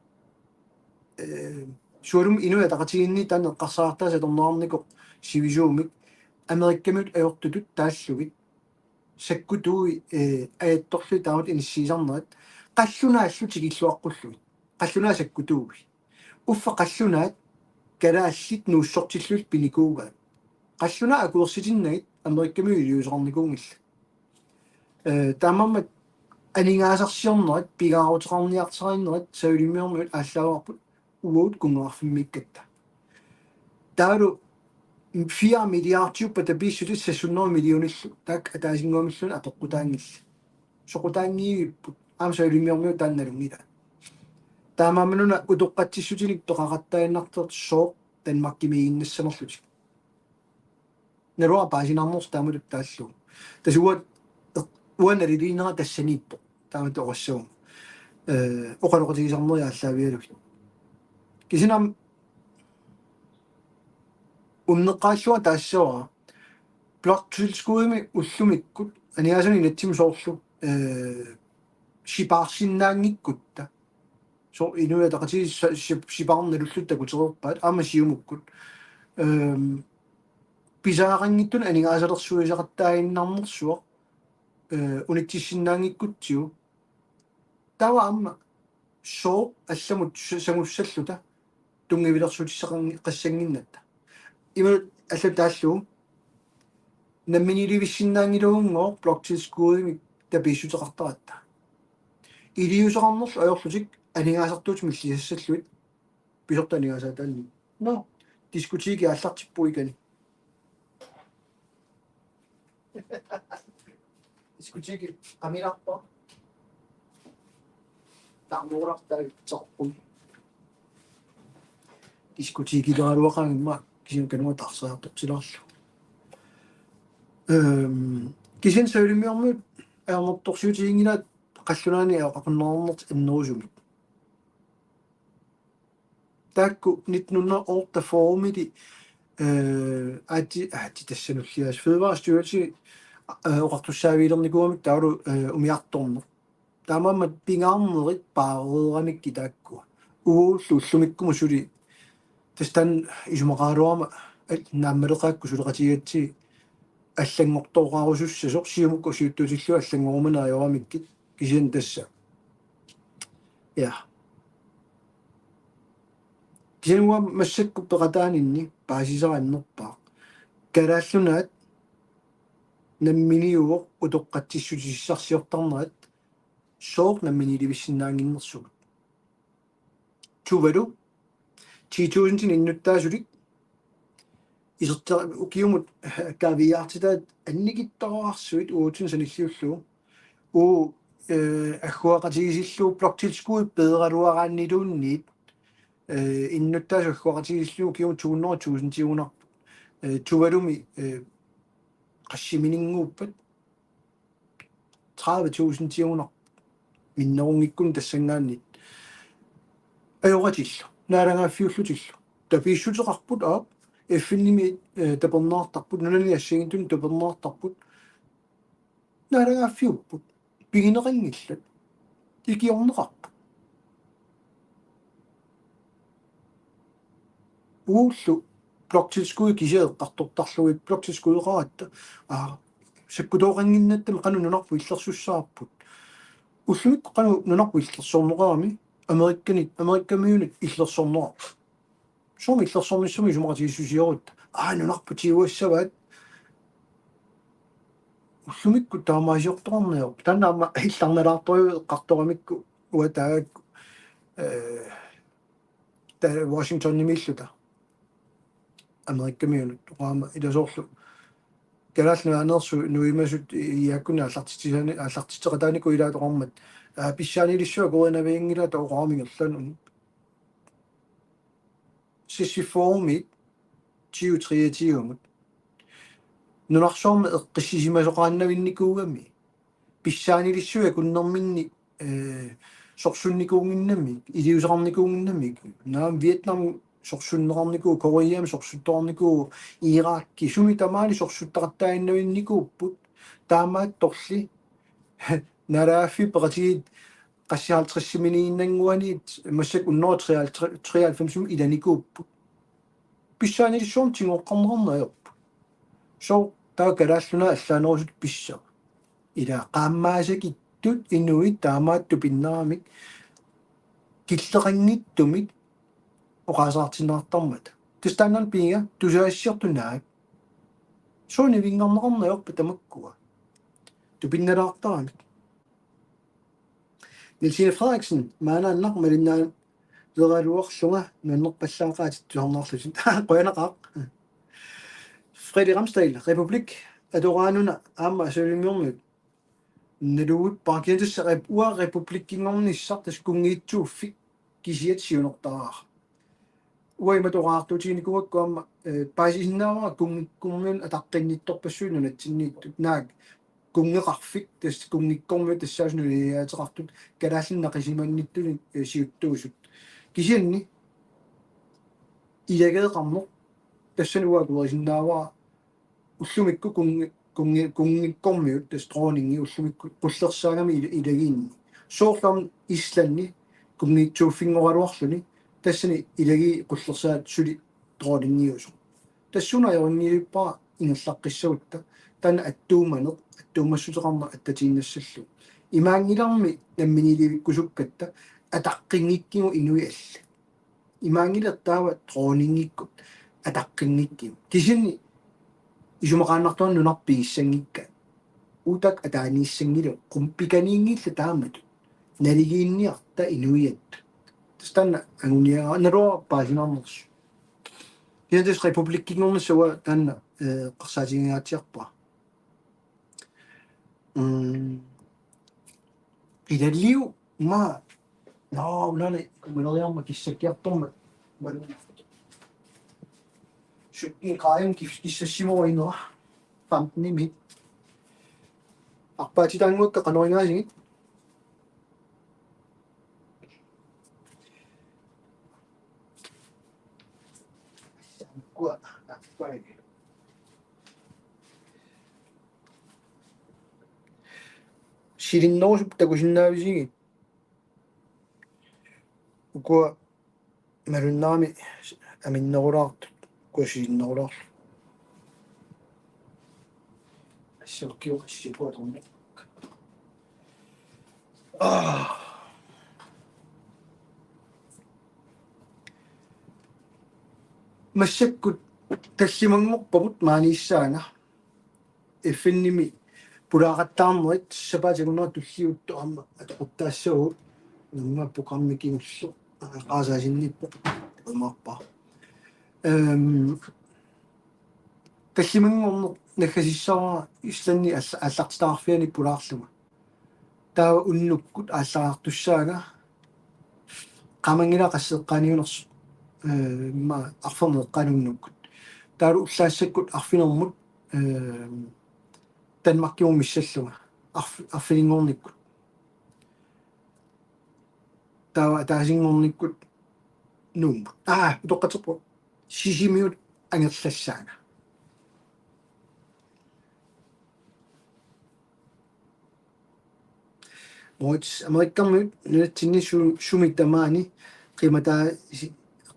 суурум инуя тақатигинни таан эққарсаартаа саторнаарникоқ сивисуумик америккамут ajortutut тааллугит саккутуи аятторлу таамат иниссиисарнерат қаллунааллу тигиллуаққуллугит қаллунаа саккутууги уффа қаллунаат калааллит нууссортиллут пиникуугаа қаллунаа акуерситиннагит америккаму илиусоқарникуунгилла таамаммат анингаасарсиорнерат пигаарутеқарниартариннерат савилиммиормиут ааллаагаарпут уут кунгаарфиммиккатта таалу 4 миллиардиуппа табиссутис 600 миллиониллу таак атаасингуамиллун апеққутаангилла соқутаангииппут аам савилиммиормиут таанналунгила таамаамнуна утоққатсиссутилик тоқақаттаиннартер соо танмаккимииннассамерлутик неруа паасинаарнерс таамалут тааллу тасуат уанарилиинера тассаниппо таамат оqassуум оқалоқатигисарнери ааллаавиалугит кисинам уннеққааллуа таассуара блоктилскуими уллумиккут аниасани натсим соорлу шипаарсиннаангиккутта со инуя тақати шипаарнеруллутта кутерерпаат аама сиумуккут писаарангиттун анигаасалерсуисақаттаагиннарнерсуа унитсиссиннаангиккутсиу тава амма соо алламут сангуссаллута тунгивилерсутиссақарни қассангиннатта има алла тааллу намминиливиссиннаангилуунгоо блоктилскуими табиссутеқартаратта илиусоқарнерс аёрлутик анигаасартуут миллиассаллуит писортанигаасаатаанни но дискутиги аллартиппуикани дискутиги камиларпа таамуурартаалитсарпун дискутиги лааруақангимма кисин кануа тарсаартортиларлу кисин савилиммиормут аамортторсуутигингилаат қаллунаани ақарнаарнерт иннерусумик таакку 1900 орта формити ати тассануллиас федерaalstyrelse оқартуссаавилерникуамик таалу умиарторнер таамаамат пингаарнерит паареераникки таакку ууллу уллумиккума сули тастан исумақаалуама нааммалеқаакку сулеқатигатси аллангортооқарусусса сорсиумукку сиуттутиллу аллангоорманаайорамиккит кисин тасса я кисинуа массакку пеқатаанинни паасисараннерпаа калааллунаат намминиуоқ утоққатсиссутиссарсиортарнерат соор намминиливиссиннаангиннерсуг тувалу 10000 иннуттаасулик исертаа укиумут кавиартитаат анникиттараарсуит уутин саниллиуллуу уу аггуақатигисиллуу блоктилскуи пеералуарааннилуунниит иннуттаасу аггуақатигисиллуу киум 200,000 тиунар тувалуми qassimininguuppat 30,000 тиунар миннерунгиккун тассангааннит ajoratill naalangaaffiullutилlu тапииссутеқарпут аап эффинними тапернаартарпут нунани тапернаартарпут наалагаффиуппут пигинеқингиллат икиорнеқарпут ууллу блокtilskud кисеэққартортарлуит блокtilskudeqaраатта саккутооқангиннаттами қану нунарпу иллерсуссаарпут уллумик қану нунарпу иллерсорнеқарами америккамиунит иллерсорнеқарпу сооми иллерсорниссуми сумақатигиссусиорутта нунарпу тиуассаваат уллумикку таамаасиортоқарнио таннаама илларналаарториу эққарторамикку уатаагакку та Вашингтон нимиллута америккамиунут тоқаама иласоорлу калаална анерсу нуимасут иаккуна аллартитеқатаанику илаатоқармат писсаанилиссуа коронавиингила тоқарамингерлану сиссифоорми 2023 нунарсоорма эққиссисимасоқааннавинникуугами писсаанилиссуа куннэрминни сорсунникуунгиннами илиусеқарникуунгиннами наам Вьетнам сорсуннеқарникуу Кореям сорсутторникуу Иракки суми тамаани сорсуттақаттаиннавинникууппут таамаат торли нарааффи пеқатигит qassiaaltrissiminniinnanguaniit массак унноо 93 иланикууппут писсаанилиссуум тингоққарнеқарнаёрпу соо таа калааллуна аллаанерусут писса ила qaammaasakиттут инуит таамаатту пиннарамик киллеқангиттумик оқаасаартиннаартармата тустааннан пинга тусаассиортунаак соони вингорнеқарнаёрпу тамаккуа тупинналаартарамик Niels Frederiksen маанааннақ малиннаа лералуарлунга наннерпаллаақаатит туарнаарлусит qoyanaqaq Fredrik Ramsdal Republik адораануна аама асулимиорнут налуут паркиантуссақап уа републиккингорниссартас кунгиитсууффик кисиатсиунертараа уайматораартутиникуаккуама паасисиннааваа кунгиккуммиун атаққиннитторпассууну натсиннииттут наак кунгеқарфик тас кунгиккормиу тассааснулиаатеқартут калааллиннақисиманниттуни сиуттуусут кисианни илагеэқарнеқ тассануаа куерисиннааваа уллумикку кунгиккормиут тас троонинги уллумикку qullersаагами илагиинни соорлам исланни кунгиитсууффингоралуарлуни тассани илаги qullersaat сули троонинниусо тассунаёрнииппаа ингерлаққиссавутта тана аттууманеқ аттуумассутеқарна аттатииннассаллу имаангиларми намминиликкусуккатта атаққингиккигу инуиалла имаангилертаава тронингиккут атаққингиккигу кисинни исумақааннартуан нунарпигиссангикка утак атаанииссангилу қумпиканиингилла таамату налигиинниарта инуиат тастанна агуниага наруа паасинаарнерсу Jens Republikkiнгорнссуа таанна қарсаатингигаатиарпа идаллиу ма наунани кумилериарма киссаккиарторма валу шукки qaim киссассимоинера 15 ми арпаатитаангуакка каноригаасиги куа аппай сириннерусуп такусиннаависиги укуа малуннаами аминнерулаартут куасиннерулаарлу ассиоккиу ассипуаторни массаккут таллимангорпамут maaнииссаана эффинними пулаақаттаарнерит сапаатигунера туллиутту аама атоқуттаассагу нуммаппу қармикингуллу qaasaasinниппо умаарпа таллимангорнер наггасиссараа исланни аллартитаарфиани пулаарлуга таа уннуккут ааллаартуссаага qamangila qassеққаниунерсу ма арфернеққануннуккут таалу уллаассаккут арфинермут Danmarkkium миссаллуга арфилингорниккут таасингорниккут нуум тоққатерпу sisimiut angerlassaaga moits amerikkammiut nunatsinni sumittamaani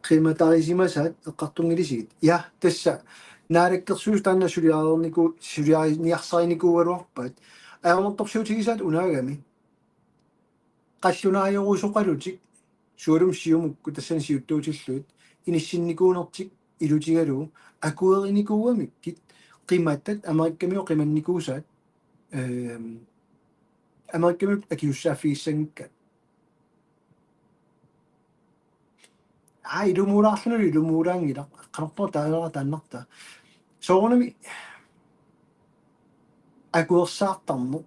qiimatarisimасаат эққартунгилисигит я тасса наалеккерсуус таанна сулиарниарсаринникуугалуарпаат аамортторсуутигисаат унаагами қаллунаajorусоқалутик суалум сиумукку тассани сиуттуутиллуит иниссинникуунертик илутигалуу акуеринникууамиккит қиматтат америккамио қиманникуусаат америккамиут акиуссааффигиссангикка илумуулаарлуни илумуулаангила қанартор таалера тааннарта соорунами акуерсаартармо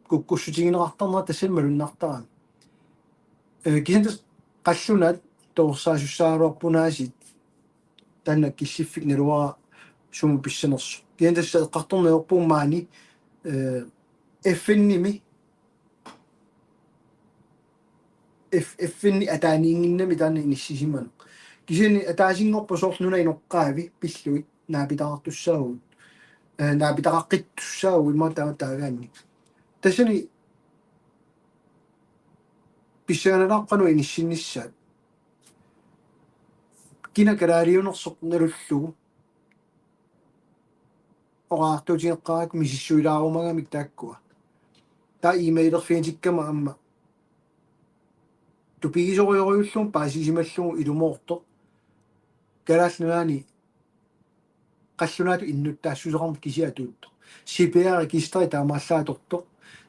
куккуссутигинеқартарнера тассани малуннартарами кисантас қаллунаат тоорсаасуссааруарпунаасит таанна киссиффик налуара суму писсанерсу кисантасса эққарторнеорпуумаани эффинними эффинни атааниингиннами таана иниссисиману кисани атаасингорпу соорлнуна иноққаави пиллуит наапитақартуссаагут наапитақаққиттуссаагу имаатаагаанни тассани писсаганалаарпану иниссиннissaат кина караариунерсоқ налуллугу ораартуутиеққарак мисиссуилаарумагамик тааккуа таа имейлерфиатиккама амма тупигисориориуллуум паасисималлугу илумоорто галааллунаани қаллунаату иннуттаассусеқарма кисиатуутто CPR регистри таамааллааторто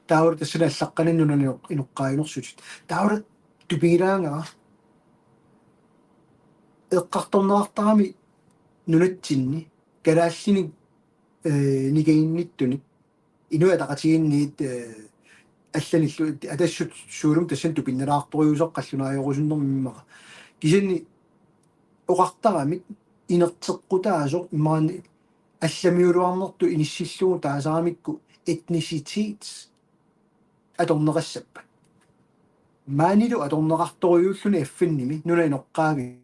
таавар тассана аллаққаниннунани иноққаинерсутит таавар тупигилаангара эққарторнеартарами нунатсинни галааллини никаинниттуни инуя тақатигинниит алланиллу атассут суулум тассан тупинналаарторюусеқ қаллунаajorusуннэрмиммаqa кисанни оқартарамик инертеққутаасо имаани алламиулуарнерту иниссиллугу таасаарамикку этниситит аторнеқассаппа маанилу аторнеқарторюуллуни аффинними нуна иноққааги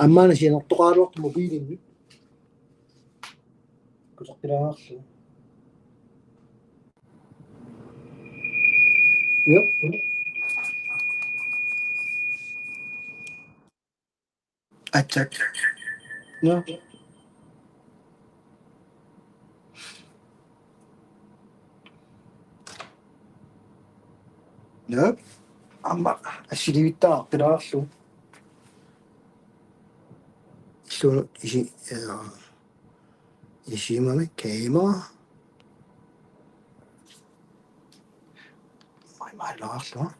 аммаана сианертоқаалуарту мобилинни кусартилааарлу Yep. Attack. No. Nope. Amma assilivittaraqtilaarlu. Illu isimami kamera. Mailaarlu.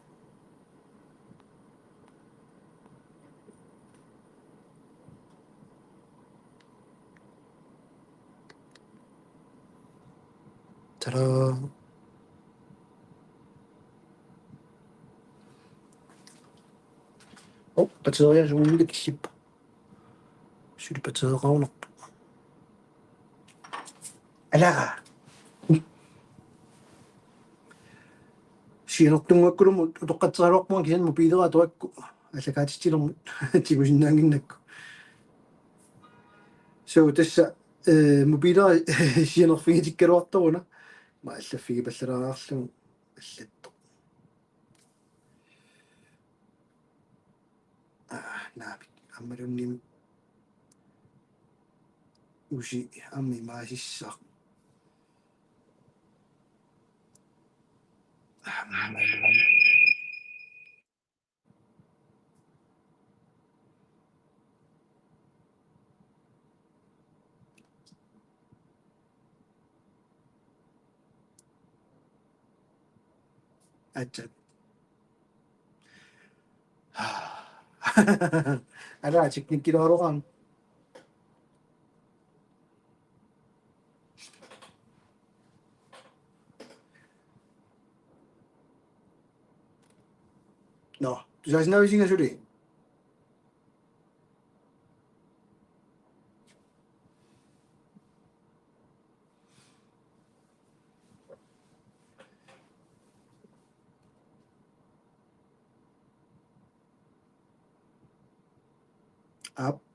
Tada. Batteria suunnik kissippa. Batteriaqaunarpu. Alaga. Sianertungakkulumu toqqatsaaluarpuan kisan mobiilera tuakku allakaatittilermut tigusinnaanginnakku. So tassa mobiilera sianerfigitikkaluartoruna ma allaffigi pallaraarlugu allatto. Naapit ammalunnim usi ammi maasissaq Attack. Ala teknikkilaruqan No, tusaasinavisinga suli.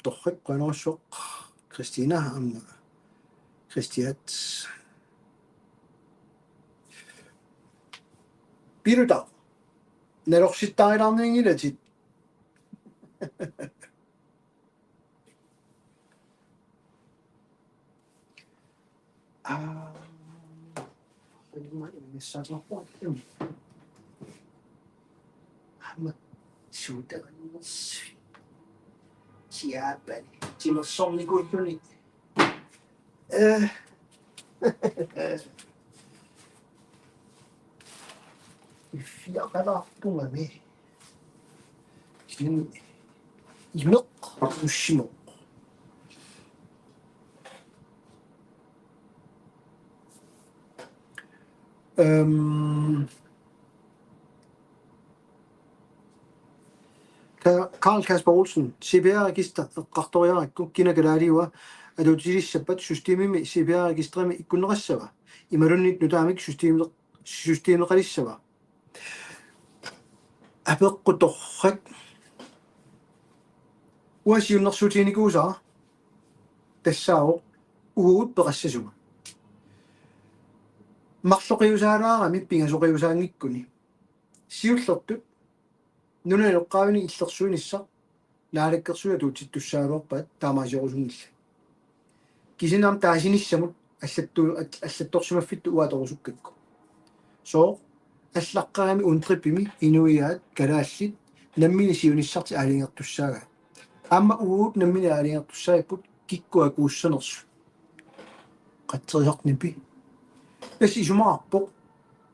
Torrik qanorsuq Christina amma Christiat piruta nerorsittaarilarniingilatit missaasorport amma suutaannersi siaapani timersornikuulluni iffiaqalaartungami sin imeq ussimoq Karl Kasper Olsen, CPR-register eqqartoriarakku kinakalaaliua aluutilissapat systemimi CPR-registrami ikkunneqassava imalunnit nutaamik systeemeqalissava apeqqutorrak uasiunnersuutiinikuusaa тассаавоқ угуут пеқассасуга марлоқиусаалаарами пингасоқиусаангиккуни сиуллертут нуналеққаавини иллерсуинисса наалаккерсуя туутиттуссаалуарпаат таамаасиорусунгилла кисинаам таасиниссамут аллатторсумаффитту уаторусуккакку соо аллаққарами унтриппими инуиаат калааллит наммини сиуниссарти аалингертуссаага амма уут наммини аалингертуссаиппут киккуа кууссанерсу қаттериарнипи эси сумаарпо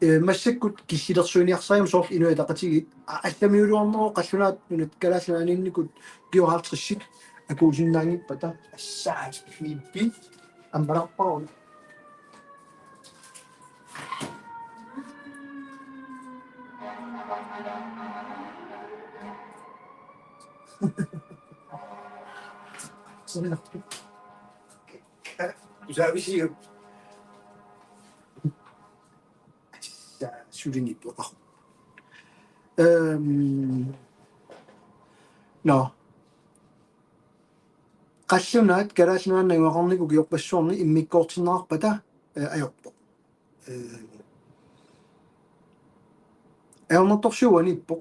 массаккут киссилерсуиниарсаим соор инуа тақатигит алламиулуарнероо қаллунаат нунат калааллаанинникут геохартриссит акуусиннаангиппата ассаат фиппи амбараппаун Usabisiyo. Shooting it. No. Qassunaat kalaasnaannagaqarniku kiorpassuarni immikkoortinnaarpata ajorpo. Aornertorsuanippo.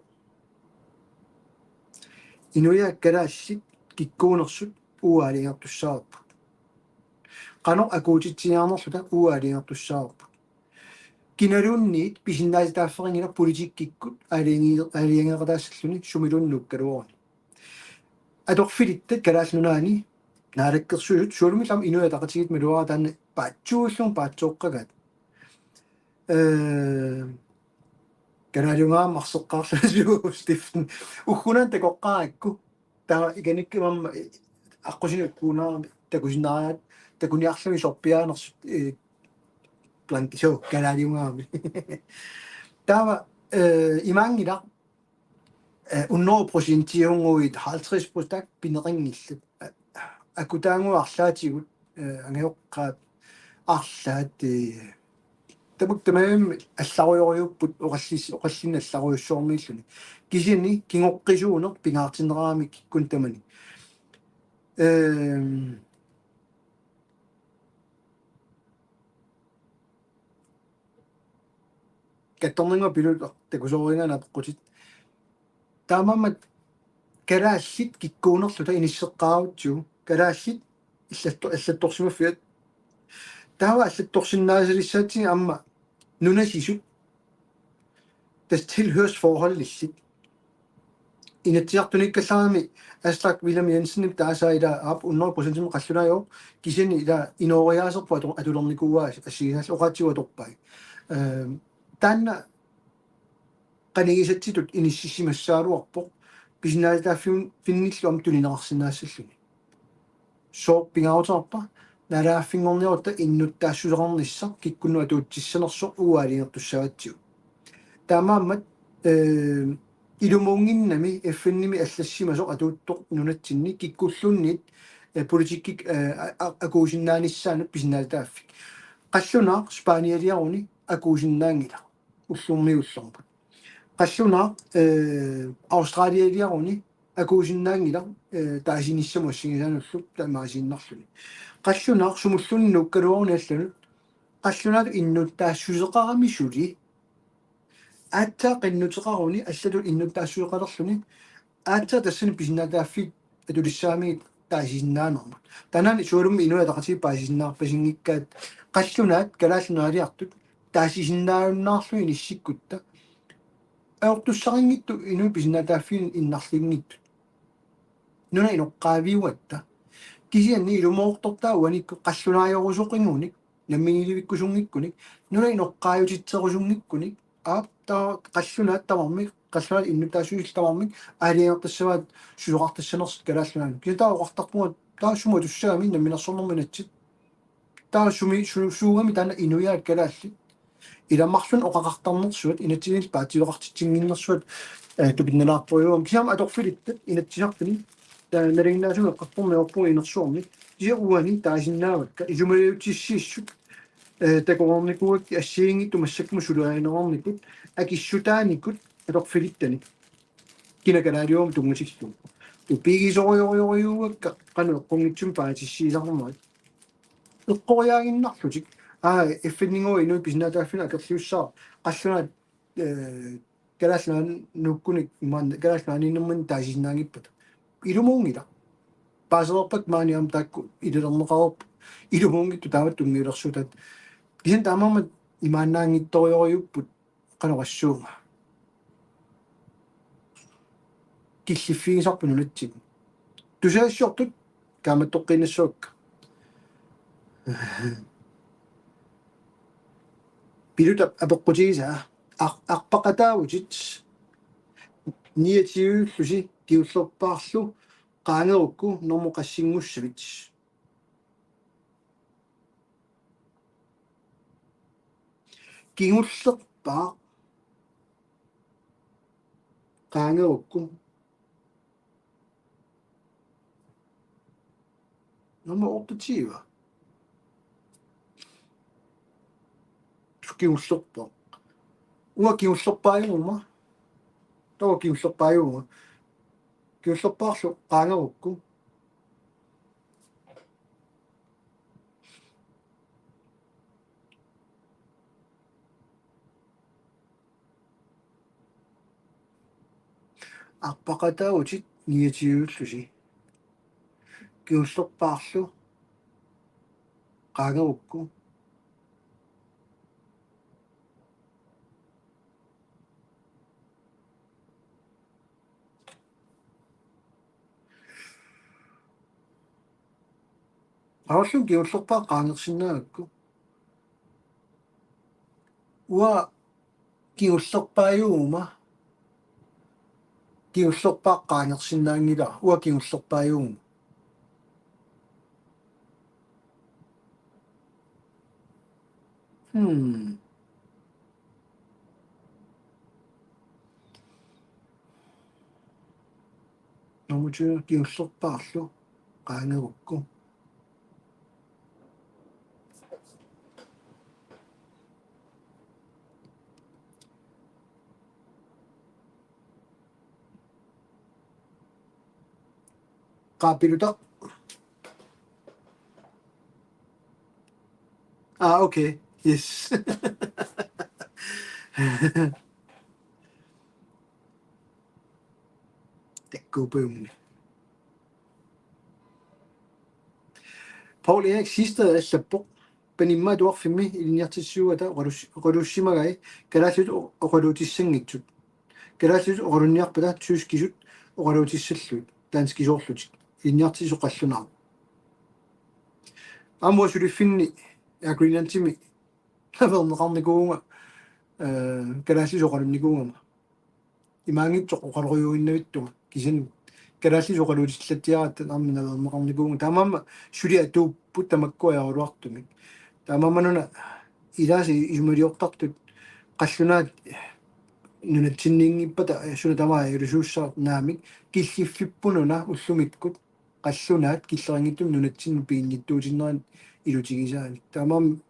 Inuya kalaassit kikkuunersut uaaliingertussaarpu. Qano akuutitsiaarnerluta uaaliingertussaarpu. Kinalunniit pisinnaasitaafferingira politiikkikkut aaliingeqataassalluni sumilunnuukkaluorni. Atorfilittat kalaasnunaani naalakkersuut suulumillam inuya taqatigit maluara taanna paatsuullum paatsoqqagat. Kanalungaa marseqqaarlasuugu stiften uhunan takoqqaakku taa iganikkamamma аққусинуккуунаарми такусинаариат такуниарлуми сорпиаанерсут плантисо каналиунгаарми тава имангила унноо просентиунгуит 50% пинерингиллут акутаангуарлаатигут ангеоққаат арлаат тамуктамаам алларуйориуппут оқаллин алларуйуссуормииллуни кисини кингоққисуунер пингаартиннераами киккун тамани катторнинга пилут такусоорингаана пеққутит таамаммат калааллит киккуунерлута иниссеққаавутсуу калааллит аллатторсимаффиат таава аллатторсиннаасалиссаатсига амма нунасисут тас tilhørsforholdillit инатсиартуниккаллаарами Aslak William Jensen таасаила ап 100% қаллунааё кисини ила инориаасерпу атулерникууаа ассигинаас оqaатсуа торпай таанна канигисатситут иниссиссимассаалуарпо писинаалитааффиун финниллуам тулинеқарсинаассаллуни соо пингаарутаарпа налааффингорниорта иннуттаассусеқарнisса киккуннуа туутсиссанерсо уаалингертуссаватсиу таамааммат илумуунгиннами эффинними аллассимасо атуутто нунатсинни киккуллуннит политиккик акуусиннааниссаанут писинаалтааффик qassuna Spanieriaruni akuusinnaangila ullurmiullerput qassuna Australieriaruni akuusinnaangila taasinissamuassigisaanullup tamaasinnarluni qassuna sumullunni nukkaluorni allanut qassuna innut taassuseqarami suli aattaa qinnuteqaruni allatut innut taassuseqalerluni aattaa tassani pisinaataaffit atulissaaami taasisinnaanarmut tanani suulummi inuataqati paasisinnaarpasingikkaat qassунаат калааллунаалиартут таасисиннааюннаарлуи ниссиккутта аортуссарингитту инуи писинатааффин иннарлингитту нуна иноққаавиуатта кисианни илумоортортаа уаникку qassунааёрусоқингуник наммигиливиккусунгиккуник нуна иноққааютитсерусунгиккуник аапта qassунаат тамарми qassунаат иннутаасуисtamармик аалиартассаваат сулоқартассанерс калааллунаан кисатаа оқартарпугат таасума туссаами намминерсорнэрминатсит таасуми суугами тана инуяат калаалли иламмарсун оқақартарнерсуат инатсинил паатилоқартитсингиннерсуат тупинналаарпуйуам киам аторфилиттат инатсинартани налингнаасуга эққарпорми инерсуорни кисиуани таасиннаавакка изумалиутиссииссут такоорникуакки ассиингитту массакму сулуаинерорникут акиссутааникут аторфилиттани кинакалаалиум тунгасиллу тупигисориориориуакка қану эққунгитсум паатиссиисарнермат эққориаагиннарлутик эффиннингоо инуи писинатааффина акерлиуссаа qassунаат калааллаан нуккуник маан калааллаанииннэрман таасиннаангиппата илумуунгила паасерпак маниам таакку илернеқарп илумуунгитту таамат тунгилерсутат кисин таамамат имааннаангитториориуппут канорассуунга киллиффигисарпу нунатсиг тусаассуортут кааматтоққиннассуакка пилута апеққутигиса арпақатаавутит ниатиуллуси киуллерпаарлу qaangerukku normоқассингуссавит кигуллерпаа qaangerukku normоортутиива кигуллерпаа уа кигуллерпааюма тоо кигуллерпааюма кигуллерпаарлу qaangerukku арпақатаавутит ниатиуллуси кигуллерпаарлу qaangerukku ааллу кигуллерпаа qaangersinnаагакку уа кигуллерпааюума кигуллерпаа qaangersinnaangila уа кигуллерпааюума номучу кигуллерпаарлу qaangerukku qapiluta okay yes tekkuupum Paul Erik sidste allappoq panimma tuarfimmi iliniartissuuta qolussimagai kalaallut oqaluutissangitsut kalaallut oqalunniarpata tuuskisut oqaluutissallut taanskisoorlutik iliniartisoqallunaa ammuasuliffinni agreeantimi laverneqarnikuunga kalaallisoqalunnikuungama imaangitsoq oqaloruyuinnavittuga kisan kalaallisoqaluutissallatiaraat arminaverneqarnikuunga taamamma suli atuupput tamakkuajaruartumik taamammanuna ilaasi isumaliortartut qallunaat нунатсинниингиппата сунатамаа юрисууссаат наамик киллиффиппунуна уллумиккут қаллунаат киллерингиттум нунатсинни пиинниттуутиннеран илутигисаани таамаам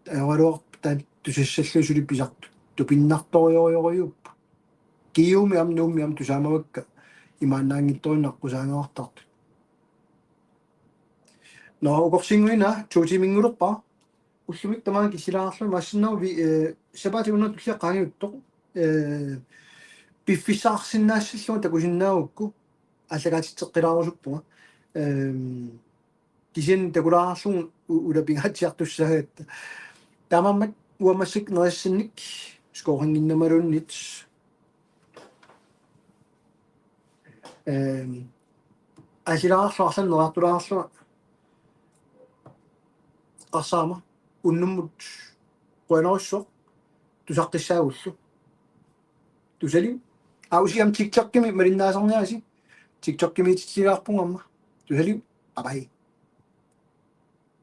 авалуар таан тусассаллусули писарту тупиннарториориориуппа киуми ам нуумми ам тусаамавакка имааннаангитториннаққусаангавартарту но укорсингуина туутимингулерпа уллумик тамаа киссилаарлу массиннау ви сапаатигунна туллиаққаангиуттоқ пиффисаарсиннаассаллуга такусиннаавукку аллагаатитсеққилаарусуппуга кисин такулаарлугу улапингаатсиартуссагаатта таамаммат уамассик нериссинник скорингиннамалуннит асилаарлуарлан нераартулаарлуга qarsaama unnummut qoinarussoo tusaqqiссаагуллу тусалим ауsiam tiktok-кими малиннаасарниаси tiktok-кими титсилаарпунгамма тусалим абай